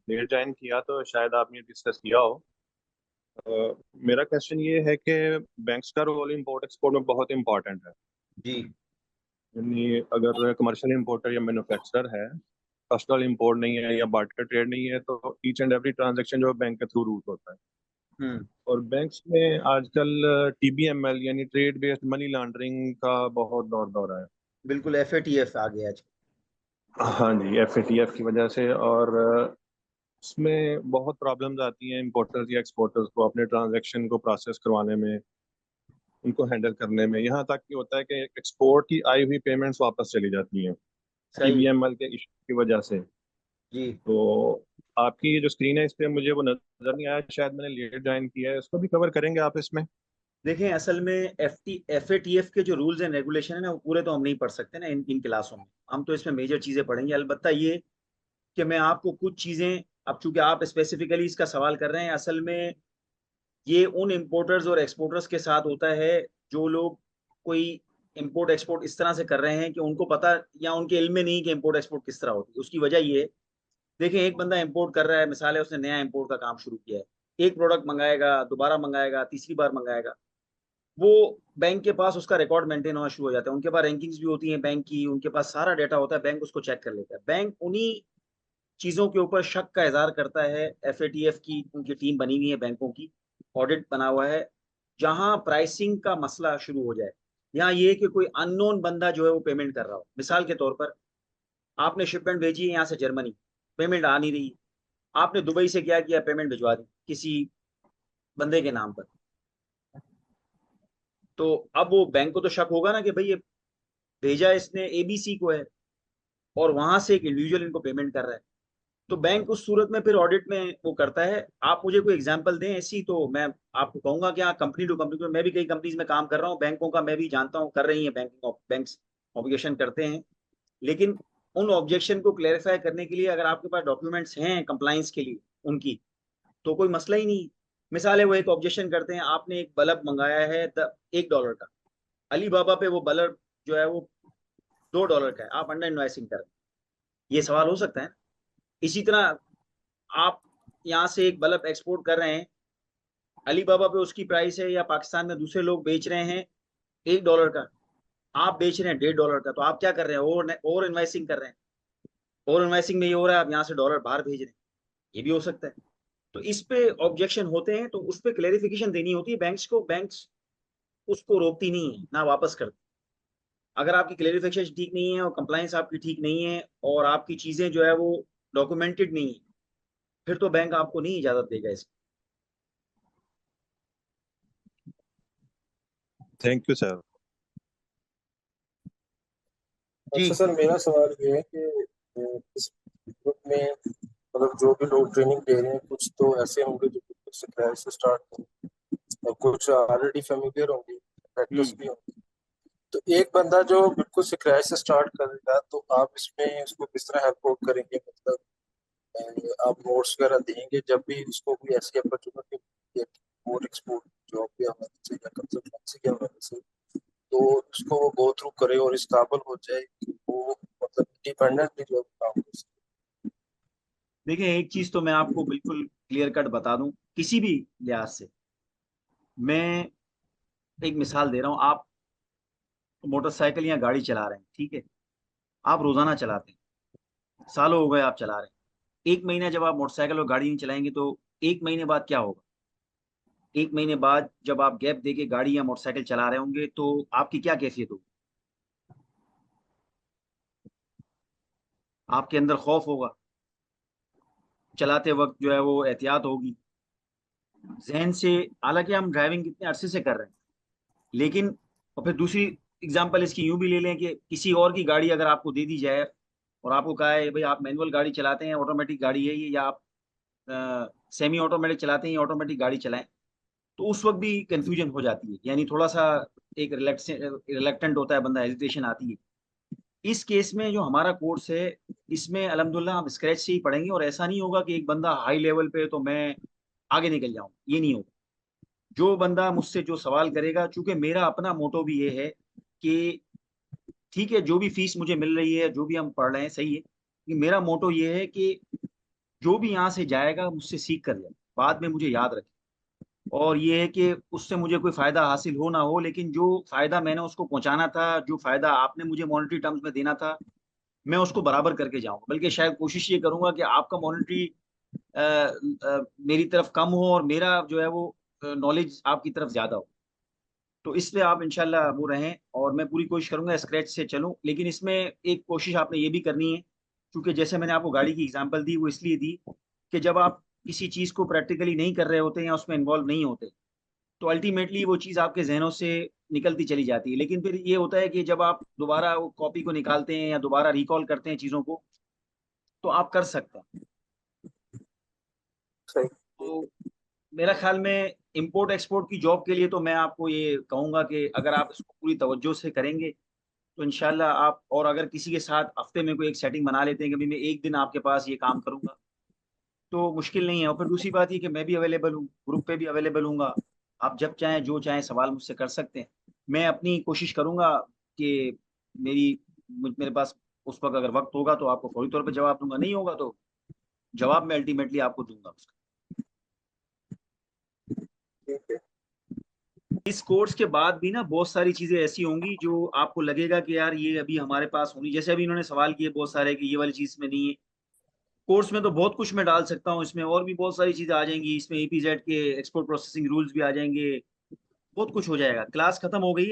लेट ज्वाइन किया, तो शायद आपने डिस्कस किया हो। मेरा क्वेश्चन ये है कि बैंक्स का रोल इंपोर्ट एक्सपोर्ट में बहुत इंपॉर्टेंट है। जी, यानी अगर कमर्शियल इंपोर्टर या मैन्युफैक्चरर है, पर्सनल इंपोर्ट नहीं है या बार्टर ट्रेड नहीं है, तो ईच एंड एवरी ट्रांजैक्शन जो है बैंक के थ्रू रूट होता है। हुँ, और बैंक्स में आजकल टीबीएमएल यानी ट्रेड बेस्ड मनी लॉन्ड्रिंग का बहुत दौर है। बिल्कुल एफएटीएफ आ गया आजकल। हाँ जी, एफएटीएफ की वजह से, और उसमें बहुत प्रॉब्लम्स आती हैं इंपोर्टर्स या एक्सपोर्टर्स को अपने ट्रांजैक्शन को प्रोसेस करवाने में, उनको हैंडल करने में। यहाँ तक कि होता है कि एक्सपोर्ट की आई हुई पेमेंट्स वापस चली जाती हैं सही, टीबीएमएल के इशू की वजह से। जी। तो आपकी ये जो स्क्रीन है, इस पे मुझे वो नजर नहीं आया, शायद मैंने लेट ज्वाइन किया है। इसको भी कवर करेंगे आप इसमें? देखें, असल में एफएटीएफ के जो रूल्स एंड रेगुलेशन है ना, वो पूरे तो हम नहीं पढ़ सकते ना इन क्लासों में। हम तो इसमें मेजर चीज़ें पढ़ेंगे। अलबत्ता ये कि मैं आपको कुछ चीज़ें, अब चूंकि आप स्पेसिफिकली इसका सवाल कर रहे हैं, असल में ये उन इम्पोर्टर्स और एक्सपोर्टर्स के साथ होता है जो लोग कोई इंपोर्ट एक्सपोर्ट इस तरह से कर रहे हैं कि उनको पता या उनके इल्म में नहीं कि इंपोर्ट एक्सपोर्ट किस तरह होती है। उसकी वजह ये है, देखिए एक बंदा इंपोर्ट कर रहा है, मिसाल है उसने नया इंपोर्ट का काम शुरू किया है, एक प्रोडक्ट मंगाएगा, दोबारा मंगाएगा, तीसरी बार मंगाएगा, वो बैंक के पास उसका रिकॉर्ड मेंटेन होना शुरू हो जाता है, उनके पास रैंकिंग्स भी होती हैं बैंक की, उनके पास सारा डेटा होता है, बैंक उसको चेक कर लेता है। बैंक उन्हीं चीजों के ऊपर शक का इजहार करता है। FATF की उनकी टीम बनी हुई है, बैंकों की ऑडिट बना हुआ है, जहां प्राइसिंग का मसला शुरू हो जाए। यहाँ ये कि कोई अननोन बंदा जो है वो पेमेंट कर रहा हो। मिसाल के तौर पर आपने शिपमेंट भेजी है यहाँ से जर्मनी, पेमेंट आ नहीं रही, आपने दुबई से क्या किया, पेमेंट भिजवा दी किसी बंदे के नाम पर, तो अब वो बैंक को तो शक होगा ना कि भाई ये भेजा इसने ABC को है और वहां से एक इंडिविजुअल इनको पेमेंट कर रहा है। तो बैंक उस सूरत में फिर ऑडिट में वो करता है। आप मुझे कोई एग्जांपल दें ऐसी, तो मैं आपको कहूंगा कि हाँ, कंपनी टू कंपनी, मैं भी कई कंपनीज में काम कर रहा हूँ, बैंकों का मैं भी जानता हूँ, कर रही है बैंक्स ऑब्जेक्शन करते हैं, लेकिन उन ऑब्जेक्शन को क्लेरिफाई करने के लिए अगर आपके पास डॉक्यूमेंट्स हैं कंप्लाइंस के लिए उनकी, तो कोई मसला ही नहीं। मिसाल है वो एक ऑब्जेक्शन करते हैं, आपने एक बल्ब मंगाया है $1 का, अली बाबा पे वो बल्ब जो है वो $2 का है, आप अंडर इन्वाइसिंग कर रहे हैं, ये सवाल हो सकता है। इसी तरह आप यहाँ से एक बल्ब एक्सपोर्ट कर रहे हैं, अली बाबा पे उसकी प्राइस है, या पाकिस्तान में दूसरे लोग बेच रहे हैं $1 का, आप बेच रहे हैं $1.5 का, तो आप क्या कर रहे हैं, ओवर इन्वाइसिंग कर रहे हैं। ओवर इन्वाइसिंग में ये हो रहा है आप यहाँ से डॉलर बाहर भेज रहे हैं, ये भी हो सकता है। तो इस पे ऑब्जेक्शन होते हैं, तो उस पर क्लेरिफिकेशन देनी होती है बैंक्स को, बैंक्स उसको रोकती नहीं है ना वापस करती। अगर आपकी क्लेरिफिकेशन ठीक नहीं है और कंप्लाइंस आपकी ठीक नहीं है और आपकी चीजें जो है वो डॉक्यूमेंटेड नहीं है, फिर तो बैंक आपको नहीं इजाजत देगा इसकी। Thank you sir. जी अच्छा सर, मेरा सवाल ये है कि इस ग्रुप में मतलब जो भी लोग ट्रेनिंग ले रहे हैं, कुछ तो ऐसे होंगे जो बिल्कुल स्क्रैच से स्टार्ट करें और कुछ ऑलरेडी फेमिलियर होंगे, प्रैक्टिस भी होंगे। तो एक बंदा जो बिल्कुल स्क्रैच से स्टार्ट करेगा, तो आप इसमें उसको किस तरह हेल्प करेंगे? मतलब आप नोट्स वगैरह देंगे जब भी उसको कोई ऐसी अपॉर्चुनिटी मिलती है इम्पोर्ट एक्सपोर्ट जॉब के हवाले से या कंसल्टेंसी के हवाले से, तो उसको वो गो थ्रू करे और इस काबिल हो जाए कि वो मतलब इंडिपेंडेंटली जो काम कर सके। देखिए, एक चीज तो मैं आपको बिल्कुल क्लियर कट बता दूं, किसी भी लिहाज से। मैं एक मिसाल दे रहा हूँ, आप मोटरसाइकिल या गाड़ी चला रहे हैं, ठीक है, आप रोजाना चलाते हैं, सालों हो गए आप चला रहे हैं। एक महीना जब आप मोटरसाइकिल और गाड़ी नहीं चलाएंगे, तो एक महीने बाद क्या होगा? एक महीने बाद जब आप गैप देके गाड़ी या मोटरसाइकिल चला रहे होंगे, तो आपकी क्या कैफियत होगी? आपके अंदर खौफ होगा, चलाते वक्त जो है वो एहतियात होगी जहन से। हालांकि हम ड्राइविंग कितने अरसे से कर रहे हैं, लेकिन और फिर दूसरी एग्जांपल इसकी यूं भी ले लें कि किसी और की गाड़ी अगर आपको दे दी जाए और आपको कहा है भाई आप मैनुअल गाड़ी चलाते हैं, ऑटोमेटिक गाड़ी है ये, या आप सेमी ऑटोमेटिक चलाते हैं या ऑटोमेटिक गाड़ी चलाएं, तो उस वक्त भी कंफ्यूजन हो जाती है, यानी थोड़ा सा एक रिलेक्टेंट होता है बंदा, हेजिटेशन आती है। इस केस में जो हमारा कोर्स है, इसमें अल्हम्दुलिल्लाह हम स्क्रैच से ही पढ़ेंगे, और ऐसा नहीं होगा कि एक बंदा हाई लेवल पे तो मैं आगे निकल जाऊं, ये नहीं होगा। जो बंदा मुझसे जो सवाल करेगा, चूंकि मेरा अपना मोटो भी ये है कि ठीक है, जो भी फीस मुझे मिल रही है, जो भी हम पढ़ रहे हैं सही है, कि मेरा मोटो ये है कि जो भी यहाँ से जाएगा मुझसे सीख कर जाए, बाद में मुझे याद रखे। और ये है कि उससे मुझे कोई फायदा हासिल हो ना हो, लेकिन जो फायदा मैंने उसको पहुंचाना था, जो फायदा आपने मुझे मॉनेटरी टर्म्स में देना था, मैं उसको बराबर करके जाऊंगा। बल्कि शायद कोशिश ये करूंगा कि आपका मॉनेटरी मेरी तरफ कम हो और मेरा जो है वो नॉलेज आपकी तरफ ज्यादा हो। तो इसलिए आप इंशाल्लाह वो रहें, और मैं पूरी कोशिश करूंगा स्क्रैच से चलूं। लेकिन इसमें एक कोशिश आपने ये भी करनी है, क्योंकि जैसे मैंने आपको गाड़ी की एग्जांपल दी, वो इसलिए दी कि जब आप किसी चीज को प्रैक्टिकली नहीं कर रहे होते या उसमें इन्वॉल्व नहीं होते, तो अल्टीमेटली वो चीज़ आपके जहनों से निकलती चली जाती है। लेकिन फिर ये होता है कि जब आप दोबारा वो कॉपी को निकालते हैं या दोबारा रिकॉल करते हैं चीज़ों को, तो आप कर सकते हैं। सही। तो मेरा ख्याल में इंपोर्ट एक्सपोर्ट की जॉब के लिए तो मैं आपको ये कहूँगा कि अगर आप इसको पूरी तवज्जो से करेंगे, तो इंशाल्लाह आप, और अगर किसी के साथ हफ्ते में कोई एक सेटिंग बना लेते हैं कि भाई मैं एक दिन आपके पास ये काम करूंगा, तो मुश्किल नहीं है। और फिर दूसरी बात ये कि मैं भी अवेलेबल हूँ, ग्रुप पे भी अवेलेबल हूँगा, आप जब चाहें जो चाहें सवाल मुझसे कर सकते हैं। मैं अपनी कोशिश करूंगा कि मेरे पास उस वक्त अगर वक्त होगा तो आपको फौरी तौर पे जवाब दूंगा, नहीं होगा तो जवाब मैं अल्टीमेटली आपको दूंगा उसका। ठीक है। इस कोर्स के बाद भी ना बहुत सारी चीजें ऐसी होंगी जो आपको लगेगा कि यार ये अभी हमारे पास होनी, जैसे अभी इन्होंने सवाल किए बहुत सारे कि ये वाली चीज में नहीं है। कोर्स में तो बहुत कुछ मैं डाल सकता हूँ, इसमें और भी बहुत सारी चीजें आ जाएंगी, इसमें EPZ के एक्सपोर्ट प्रोसेसिंग रूल्स भी आ जाएंगे, बहुत कुछ हो जाएगा। क्लास खत्म हो गई है।